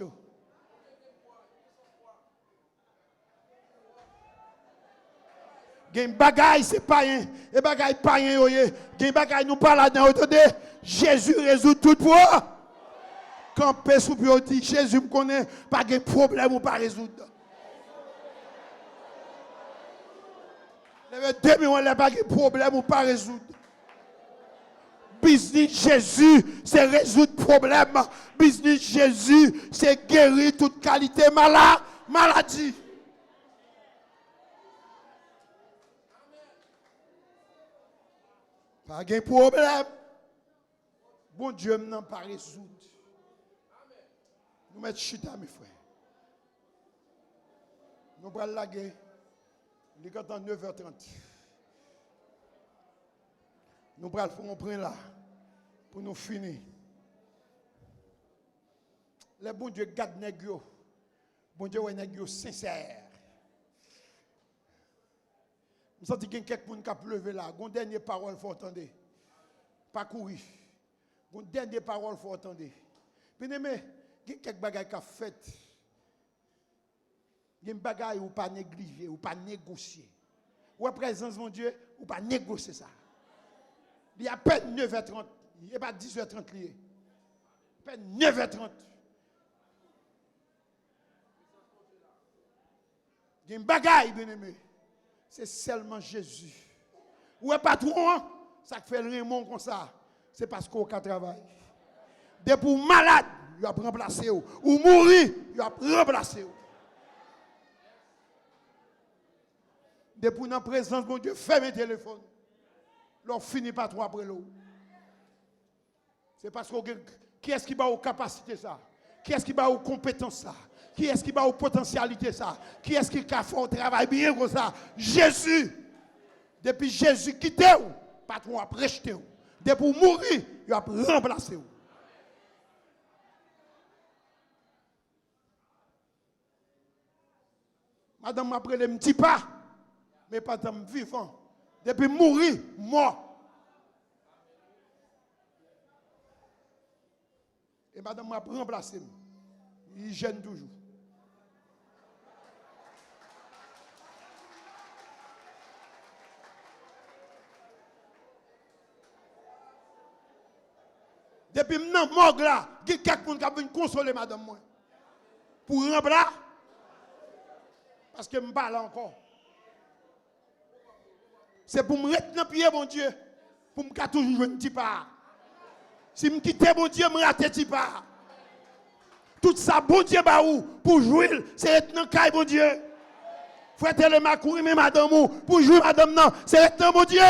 Gen bagay c'est pas rien. Et bagay pas rien yoye. Gen bagay nous parle là-dedans. Attendez, Jésus résout tout pour eux. Quand paix sous dit Jésus me connaît, pas de problème ou pas résoudre. Les 2 millions, il n'y a pas de problème ou pas résoudre. Business Jésus, c'est résoudre problème. Business Jésus, c'est guérir toute qualité maladie. Pas de problème. Bon Dieu n'a pas résoudre. Nous mettons chita, mes frères. Nous allons la guerre. Il est 9h30. Nous allons faire un point là pour nous finir. Le bon Dieu garde nègre. Bon Dieu est nègre sincère. Je sens qu'il y a quelqu'un qui a levé là. Une dernière parole, il faut entendre. Pas courir. Une dernière parole, il faut entendre. Bien aimé, il y a quelques bagages qui ont fait. Il y a des bagages où pas négliger, ou pas négocier. Ou à présence, mon Dieu, ou pas négocier ça. Il y a à peine 9h30. Il n'y a pas 10h30 lié. À peine 9h30. Il y a des bagages, bien aimé. C'est seulement Jésus. Ou est patron, ça fait le Raymond comme ça. C'est parce qu'on a travail. Dès pour malade, il va remplacer. Ou mourir, il va remplacer. Dès pour dans la présence de Dieu, fermez le téléphone. L'on finit pas trop après l'eau. C'est parce que qui est-ce qui va aux capacités ça? Qui est-ce qui va aux compétences ça? Qui est-ce qui va aux potentialités ça? Qui est-ce qui a fait au travail bien comme ça? Jésus. Depuis Jésus quitté ou, patron a rejeté ou. Depuis mourir, il a remplacé ou. Madame m'a pris les petits pas, mais pas tant vivant. Depuis mourir, mort. Et madame m'a remplacé. Il gêne toujours. Depuis maintenant, mort là, il y a quelqu'un qui a venu consoler madame moi. Pour remplacer. Parce que je me parle encore. C'est pour me retenir pied, mon Dieu. Pour me toujours jouer un petit pas. Si je quitte, mon Dieu, je me rate un petit pas. Tout ça, bon Dieu, pour jouer, c'est retenir caille, mon Dieu. Frère Télémac, oui, mais madame, pour jouer, madame, non, c'est retenir, mon Dieu.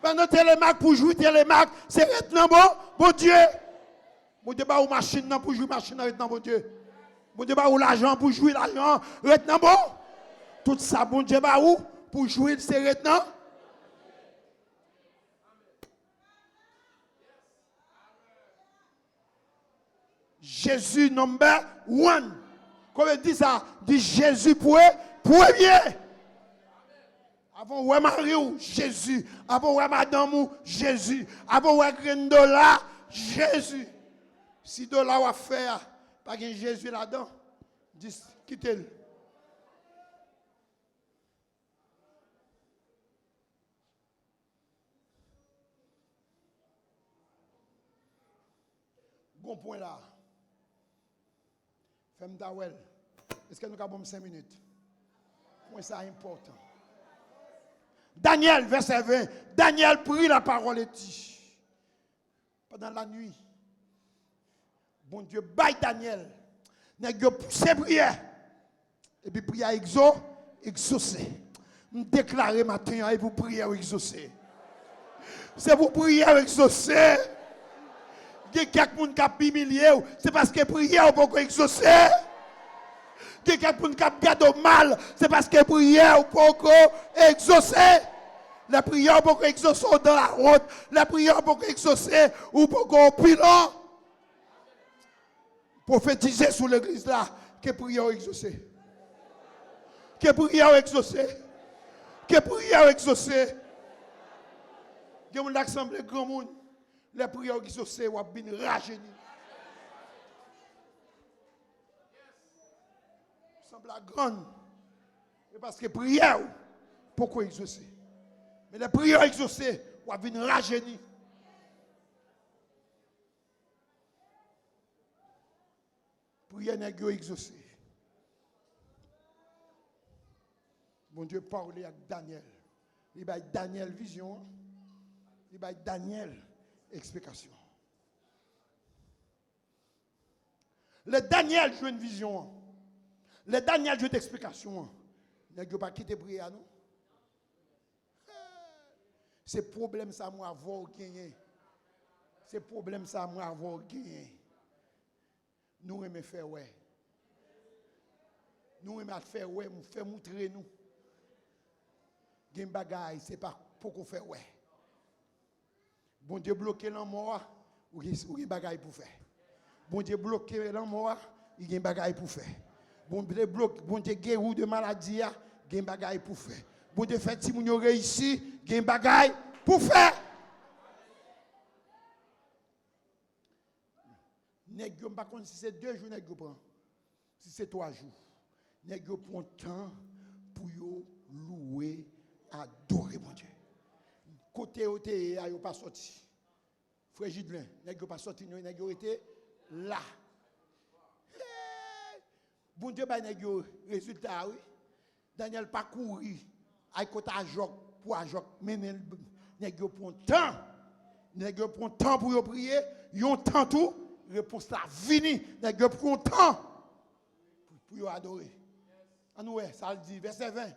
Pendant Télémac, pour jouer Télémac, c'est retenir, bon Dieu. Mon Dieu, ou machine, pour jouer machine, retenir, mon Dieu. Bon Dieu, ou l'argent pour jouer l'argent, retenant bon. Tout ça, bon Dieu, ou pour jouer, c'est retenant. Jésus number 1. Comment dit ça? Dit Jésus premier. Avant ouais Marie ou Jésus. Avant ouais madame ou Jésus. Avant ouais $1, Jésus. Si $, va faire. Pas de Jésus là-dedans. Dis, quittez-le. Bon point là. Femme Dawel. Est-ce que nous avons 5 minutes? Point ça important. Daniel, verset 20. Daniel prit la parole et dit. Pendant la nuit. Bon Dieu, bye Daniel. N'est-ce pas poussé prière. Et puis prière exaucée. Je déclare matin et vous priez exaucée. C'est pour prier exaucée. Il y a quelqu'un qui a humilié, c'est parce que prière pour exaucer. Il y a quelqu'un qui a gardé mal, c'est parce que prière pour exaucer. La prière pour exaucer dans la route, la prière pour exaucer ou pour qu'on pilon. Prophétiser sur l'église là, que prière exaucée. Que prière exaucée. Que prière exaucée. Il y a une assemblée grand monde. Les prières exaucées ou bien rajeuni. Semble la grande. Parce que prière, pourquoi exaucer? Mais les prières exaucées ou bien rajeuni. Prière n'est pas exaucée. Bon Dieu parlait avec Daniel. Il va Daniel vision. Il va Daniel explication. Le Daniel joue une vision. Le Daniel joue une explication. Il n'a pas quitté prière, non? C'est problème ça moi avoir gagné. C'est problème ça moi avoir gagné. Nous aimons faire ouais. Nous aimons faire ouais, nous faire montrer nous. Gen bagay, c'est pas pour qu'on fait ouais. Bon Dieu bloqué dans mort, ou gen bagay pour faire. Bon Dieu bloqué dans mort, il gen bagay pour faire. Bon Dieu guéri de maladie, gen bagay pour faire. Bon Dieu fait si moun yo réussi, gen bagay pour faire. Nèg yo pas kon si c'est 2 jours nèg yo prend. Si c'est 3 jours. Nèg yo prend temps pour yo louer, adorer mon Dieu. Côté OTE, yo pas sorti. Frère Gidlin, nèg yo pas sorti, nèg yo était là. Bon Dieu ba nèg yo résultat oui. Daniel pas courir ay côté Ajok pour Ajok mener nèg yo prend temps. Nèg yo prend temps pour yo prier, yon temps tout, réponse la vini, nèg yo prend temps pour yo adorer. Anoué, ça le dit verset 20.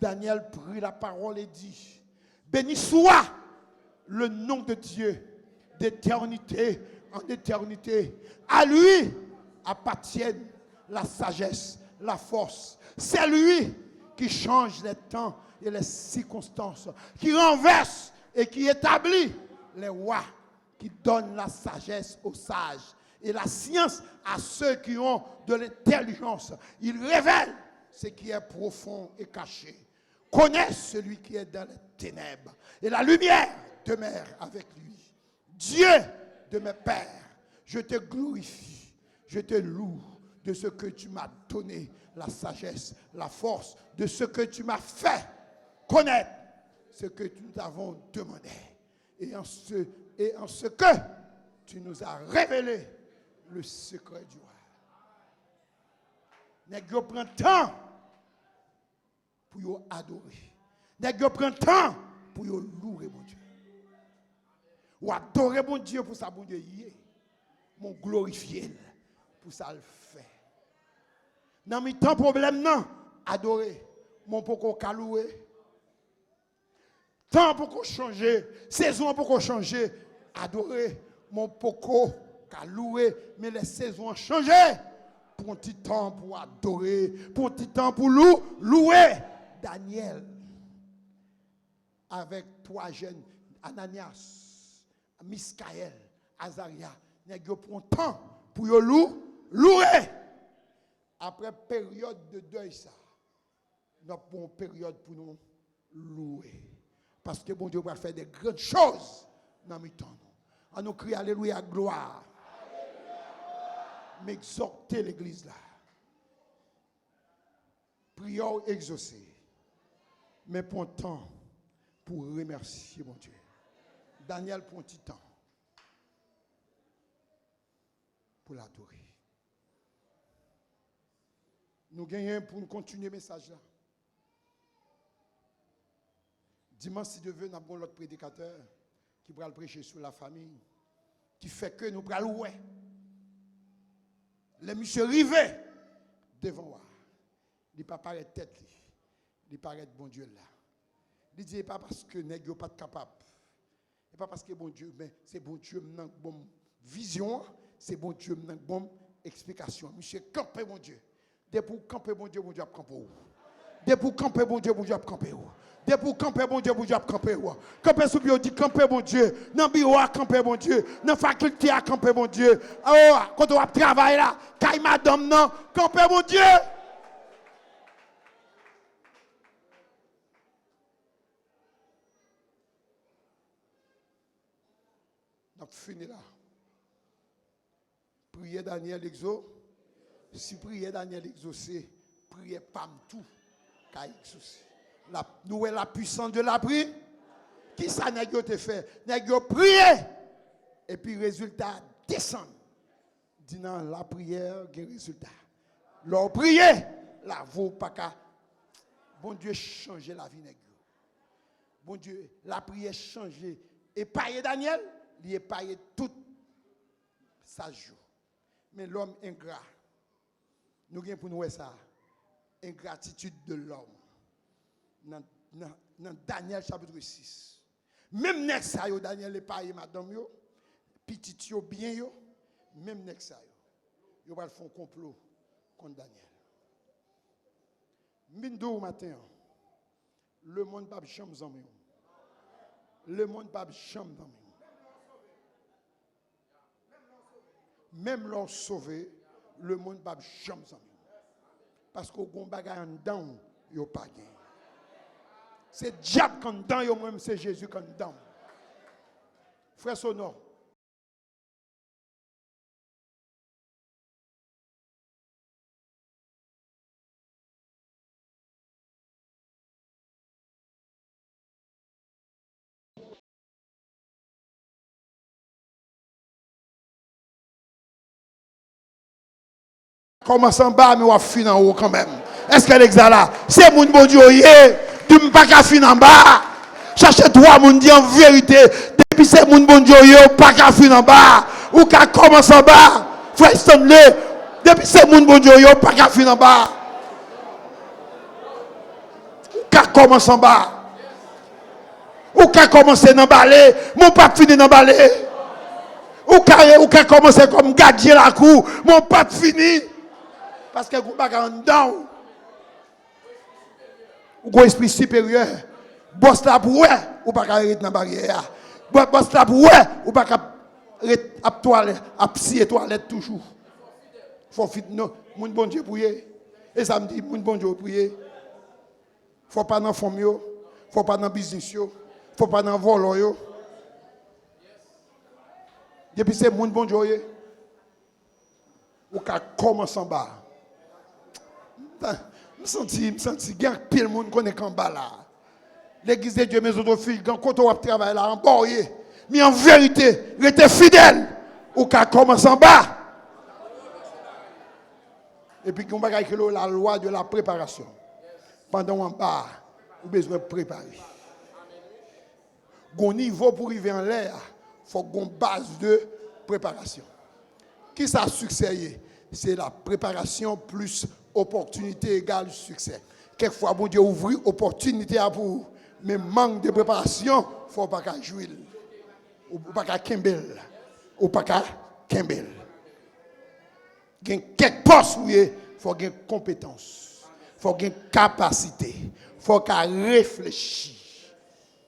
Daniel prit la parole et dit, béni soit le nom de Dieu d'éternité en éternité. À lui appartiennent la sagesse, la force. C'est lui qui change les temps et les circonstances, qui renverse et qui établit les rois, qui donne la sagesse aux sages et la science à ceux qui ont de l'intelligence. Il révèle ce qui est profond et caché. Connais celui qui est dans les ténèbres et la lumière demeure avec lui. Dieu de mes pères, je te glorifie, je te loue de ce que tu m'as donné, la sagesse, la force, de ce que tu m'as fait connaître, ce que nous avons demandé et en ce que tu nous as révélé le secret du roi. Nèg yo prend temps pour yo adorer. Nèg yo prend temps pour yo louer mon Dieu. Ou adorer mon Dieu pour ça bon Dieu yé. Mon glorifier pour ça le fait. Dans mi temps problème non, adorer mon poko ka louer. Temps pour qu'on changer, saison pour qu'on changer, adorer mon poko ka louer, mais les saisons ont changé. Pour un petit temps pour adorer, pour un petit temps pour louer. Daniel, avec 3 jeunes, Ananias, Miskaël, Azaria, ils prennent temps pour louer. Après période de deuil, ça, nous avons une période pour nous louer. Parce que bon Dieu va faire des grandes choses dans nos temps. On nous crie Alléluia, gloire. M'exhorter l'église là. Prière exaucée. Mais prends temps pour remercier mon Dieu. Daniel prend un petit temps pour l'adorer. Nous gagnons pour nous continuer le message là. Dimanche, si Dieu veut, nous avons l'autre prédicateur qui va le prêcher sur la famille, qui fait que nous allons louer. Les messieurs rivés devant moi. Il pas paraît tête, il paraît bon Dieu là. Il dit pas parce que nèg yo pas capable. Et pas parce que bon Dieu, mais c'est bon Dieu m'nan bon vision, c'est bon Dieu m'nan bon explication. Monsieur camper mon Dieu. Dès pour camper mon Dieu a camper. Dès pour camper mon Dieu a camper. Dès pour camper mon Dieu a camper. Camper sous bio dit camper mon Dieu. Dans bureau a camper mon Dieu. Dans faculté a camper mon Dieu. Oh, quand on va travailler là, caille madame non, camper mon Dieu. On fini là. Priez Daniel exauce. Si priez Daniel exaucé, priez pas tout. Qu'a exaucé. La nouvelle la puissance de la prière. Qui ça n'a pas fait? N'a pas prié. Et puis résultat descend. Dit non, la prière, il y a résultat. Leur prier, la vaut pas qu'à. Bon Dieu changer la vie nèg. Bon Dieu, la prière changer. Et payer Daniel, il est payé tout sa jour. Mais l'homme ingrat, nous avons pour nous ça, ingratitude de l'homme. Dans Daniel chapitre 6. Même nek ça yo Daniel est payé madame yo, petit yo bien yo, même nek ça yo va faire un complot contre Daniel. Mindo matin, le monde pas chambre en moi. Le monde pas chambre dans moi. Même l'on sauvé, le monde pas chambre en moi. Parce qu'au gon bagay en dedans, yo pas gain. C'est diable quand dedans, yo même c'est Jésus quand dedans. Frère Sonor. Commence en bas, mais on va finir en haut quand même. Est-ce qu'elle est là? C'est mon bon Dieu, tu ne pas qu'à finir en bas. Cherchez toi, mon Dieu, en vérité. Depuis c'est mon bon Dieu, pas qu'à finir en bas. Ou qu'à commencer en bas. Frère Stanley, depuis c'est mon bon Dieu, pas qu'à finir en bas. Ou qu'à commencer en bas. Ou qu'à commencer dans balai. Mon pas fini dans balai. Ou qu'à commencer comme gardien la cour. Mon pas fini. Parce que vous n'avez pas dedans. Ou un esprit supérieur. Boss là pour ou pas arrêter dans la barrière. Boss là pour ou pas arrêter à toilette, à psy toilette toujours. Faut fit non, mon bon Dieu prier. Et ça me dit mon bon Dieu prier. Faut pas dans fond yo, faut pas dans business yo, faut pas dans vol yo. Depuis c'est mon bon Dieu. Ou ka commence en bas. Je sens bien pile monde connaît qu'en bas là. L'église de Dieu, mes autres filles, quand on va travailler là, en bas, mais en vérité, restez fidèle. Ou qu'à commencer en bas. Et puis, on va écrire la loi de la préparation. Pendant en bas, vous avez besoin de préparer. Au niveau pour arriver en l'air, il faut une base de préparation. Qui ça succès? C'est la préparation plus opportunité égale succès. Quelquefois, bon Dieu ouvre opportunité à vous, mais manque de préparation, il ne faut pas qu'à jouer. Ou pas qu'à Kimbel. Ou pas qu'à Kimbel. Il y a quelques postes où il faut avoir compétence. Il faut avoir capacité. Il faut qu'à réfléchir.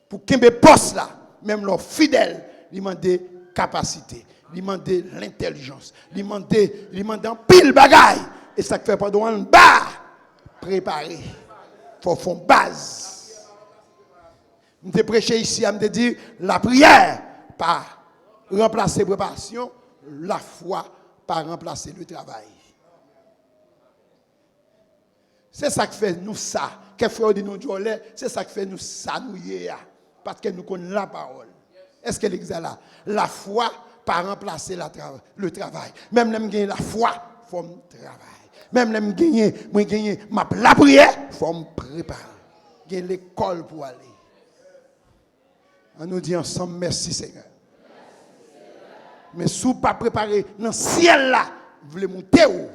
Pour Kimbel poste là, même leurs fidèles, ils demandent capacité. Ils demandent l'intelligence. Ils demandent un pile bagaille. Et ça fait pas de en bas. Préparer. Il faut faire une base. Je te prêché ici, je te dire la prière par remplacer la préparation, la foi par remplacer le travail. C'est ça qui fait nous ça. Quelquefois, on dit nous, c'est ça qui fait nous ça, nous hier. Parce que nous connaissons la parole. Est-ce qu'elle est là? La foi par remplacer le travail. Même si je gagne la foi, il faut me travailler. Même si je gagne la prière, il faut me préparer. J'ai l'école pour aller. On nous dit ensemble, merci Seigneur. Mais si vous ne pas préparé dans le ciel là, vous voulez monter où?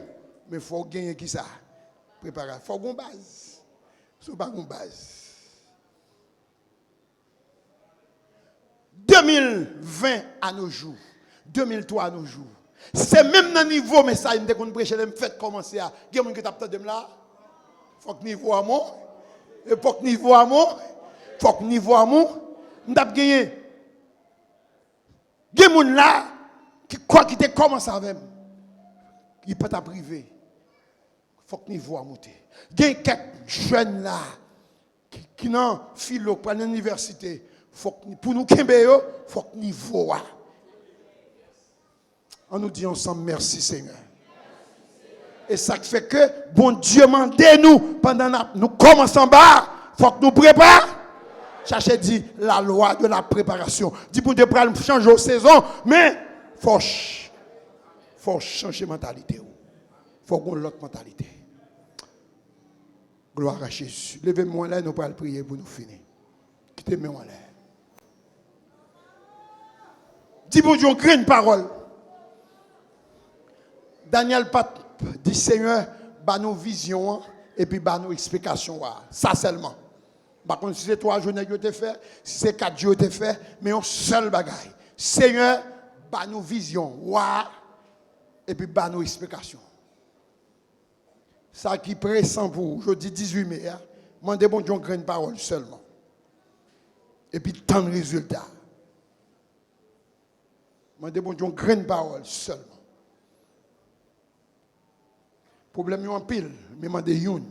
Mais il faut gagner qui ça? préparer. Il faut une base. Ce n'est pas une base. 2020 à nos jours, 2003 à nos jours. C'est même dans le niveau, mais ça, dès qu'on prêche, les fêtes commencer à. Il y a des gens qui tapent de là. Il faut que niveau amour. Et pour que niveau amour, il faut que niveau amour, nous avons gagné. Il y a des gens là qui te commencent avec. Il ne peut pas privé. Il faut que niveau amour. Il y a quelques jeunes là qui n'ont philo pas l'université. Pour nous, il faut que niveau. On nous dit ensemble merci Seigneur. Et ça fait que bon Dieu mandez-nous pendant que nous commençons en bas, il faut que nous préparions. Cherchez dit la loi de la préparation. Dit pour Dieu pour changer aux saisons, mais il faut changer de mentalité. Il faut qu'on ait l'autre mentalité. Gloire à Jésus. Levez-moi là, nous allons prier pour nous finir. Quittez-moi là. Dis pour Dieu une grande parole. Daniel dit Seigneur, bah nos visions et puis bah nos explications. Ça seulement. Par contre, si c'est 3 journées que tu as fait, si c'est 4 jours que tu as fait, mais un seul bagaille. Seigneur, bah nos visions. Et puis bah nos explications. Ça qui pressent pour aujourd'hui 18 mai. Mandez bon Dieu une grande parole seulement. Et puis tant de résultats. Mandez bon Dieu une grande parole seulement. Problème en pile, mais mandez une.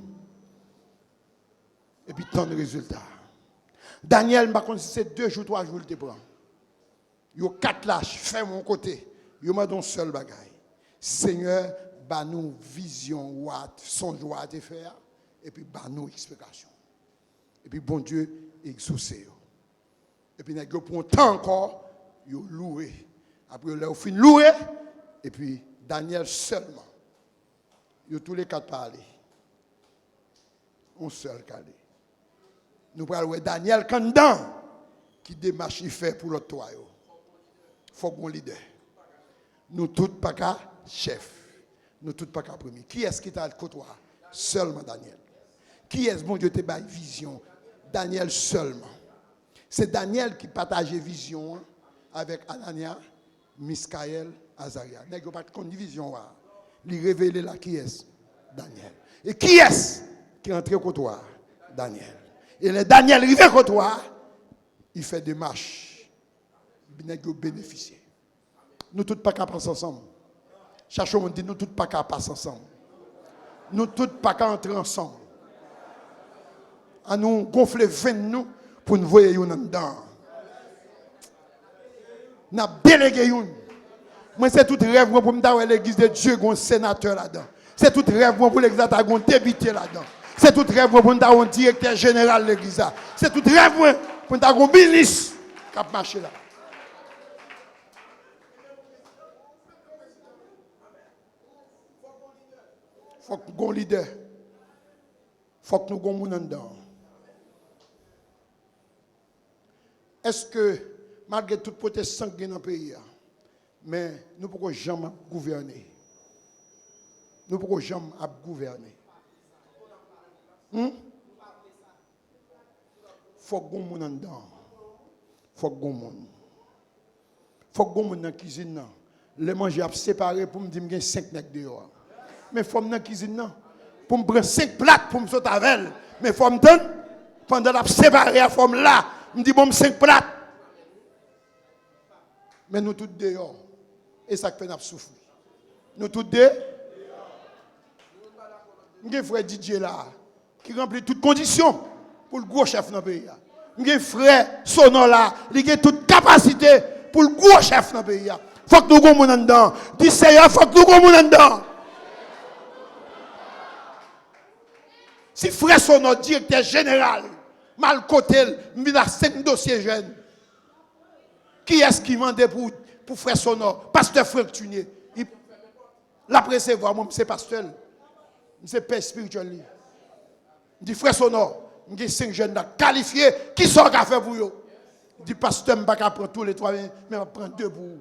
Et puis tant de résultats. Daniel, par contre, c'est 2 jours, 3 jours, il te prend. Il y a 4 lâches, fait mon côté. Il m'a donné un seul bagaille. Seigneur, bah nous vision, son joie à te faire, et puis bah nous explication. Et puis bon Dieu, exaucé. Et puis, il pour un temps encore, il a loué. Après, il a fini loué, et puis Daniel seulement. Ils ont tous les 4 parlé. Un seul calé. Nous parlons de Daniel Kandan qui démarche fait pour l'autre toit. Il faut qu'on leader. Nous tous pas qu'à chef. Nous tous pas qu'à premier. Qui est-ce qui t'a le côtoie? Seulement Daniel. Qui est-ce bon Dieu te baille vision? Daniel seulement. C'est Daniel qui partageait vision avec Anania, Miskaël, Azaria. N'est-ce pas de vision? Il révélé là qui est Daniel. Et qui est qui est entré au côtoir? Daniel. Et le Daniel arrivé au côtoir, il fait des marches. Il bénéficier. Nous tous pas qu'à passer ensemble. Cherchons, on dit nous tous pas qu'à passer ensemble. Nous tous pas qu'à entrer ensemble. À nous gonfler 20 nous pour nous voir une dedans. Nous avons délégué une. Moi, c'est tout rêve pour me dire l'église de Dieu, un sénateur là-dedans. C'est tout rêve pour l'église de Dieu, un député là-dedans. C'est tout rêve pour me dire un directeur général de l'église. C'est tout rêve pour me dire un ministre qui a marché là. Il faut que nous ayons un leader. Il faut que nous ayons un dedans. Est-ce que, malgré toute protection dans le pays, mais nous ne pouvons jamais gouverner. Nous ne pouvons jamais gouverner. Il faut que nous ayons dedans. Il faut que nous ayons. Il faut que nous ayons dans la cuisine. Les manger à séparer pour me dire que j'ai 5 nègres dehors. Mais il faut que dans la cuisine. Pour me prendre 5 plaques pour me sauter avec elle. Mais il faut que me donner. Pendant la séparer, il faut que là. Je dis bon, 5 plaques. Mais nous tous dehors. Et ça fait nous souffrir. Nous tous dehors. Nous avons un frère Didier là, qui remplit toutes conditions pour le gros chef dans le pays. Nous avons un frère Sonor là, qui a toute capacité pour le gros chef dans le pays. Il faut que nous ayons dedans. Dis Seigneur, il faut que nous ayons dedans. Si frère Sonor, directeur général, mal côté, il a 5 dossiers jeunes. Qui est-ce qui m'a demandé pour frère Sonor? Pasteur Franck Tunier. La précevoir, moi, c'est pasteur. C'est père spirituel. Il dit frère Sonor, il y a 5 jeunes qualifiés. Qui sont qu'à faire pour eux? Il dit pasteur, je ne vais pas prendre tous les 3, mais je vais prendre 2 pour vous.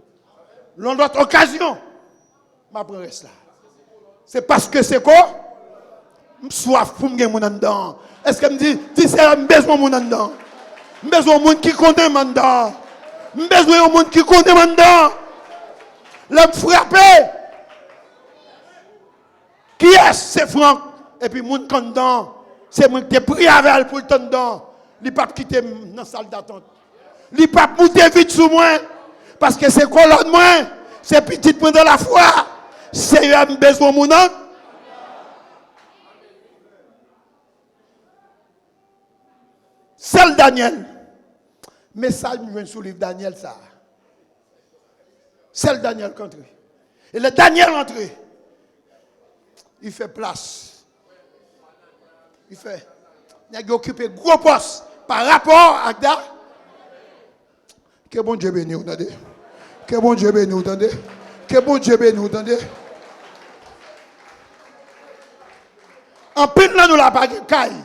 L'autre occasion, je prends reste là. C'est parce que c'est quoi? Je soif pour me gagner mon dedans. Est-ce que me dit c'est besoin mon dedans? Besoin de monde qui connaît mon dedans. Besoin de monde qui connaît mon dedans. L'homme frappé. Qui est-ce? C'est Franck. Et puis mon dedans, c'est moi qui t'ai pris avec elle pour le temps dedans. Il ne pas quitter dans la salle d'attente. Il ne pas monter vite sur moi. Parce que c'est colonne moi. C'est petit point de la foi. C'est un besoin de mon âme. C'est le Daniel. Mais ça, je viens sous le livre Daniel, ça. C'est le Daniel qui entre. Et le Daniel entre. Il fait place. Il occupe un gros poste par rapport à ça. Que bon Dieu bénisse, vous entendez? Que bon Dieu bénisse, vous entendez? Que bon Dieu bénisse, vous entendez? En pile là, nous la pas de caille.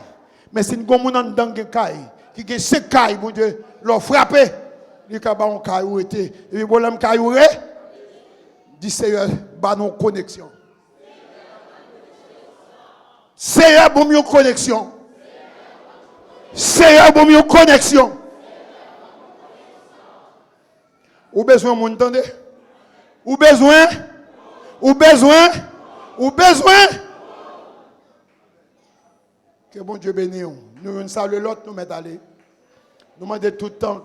Mais c'est une gomme dans une caille. Qui a 5 cailles, mon Dieu, l'ont frappé. Il y a un caille où était. Et le problème caille où est. Dit Seigneur, bah non connexion. Seigneur, bon mieux connexion. Seigneur, bon mieux connexion. Ou besoin, vous entendez? Ou besoin? Ou besoin? Ou besoin? Que bon Dieu bénisse. Nous saluons l'autre, nous mettons aller. Nous demandons tout le temps.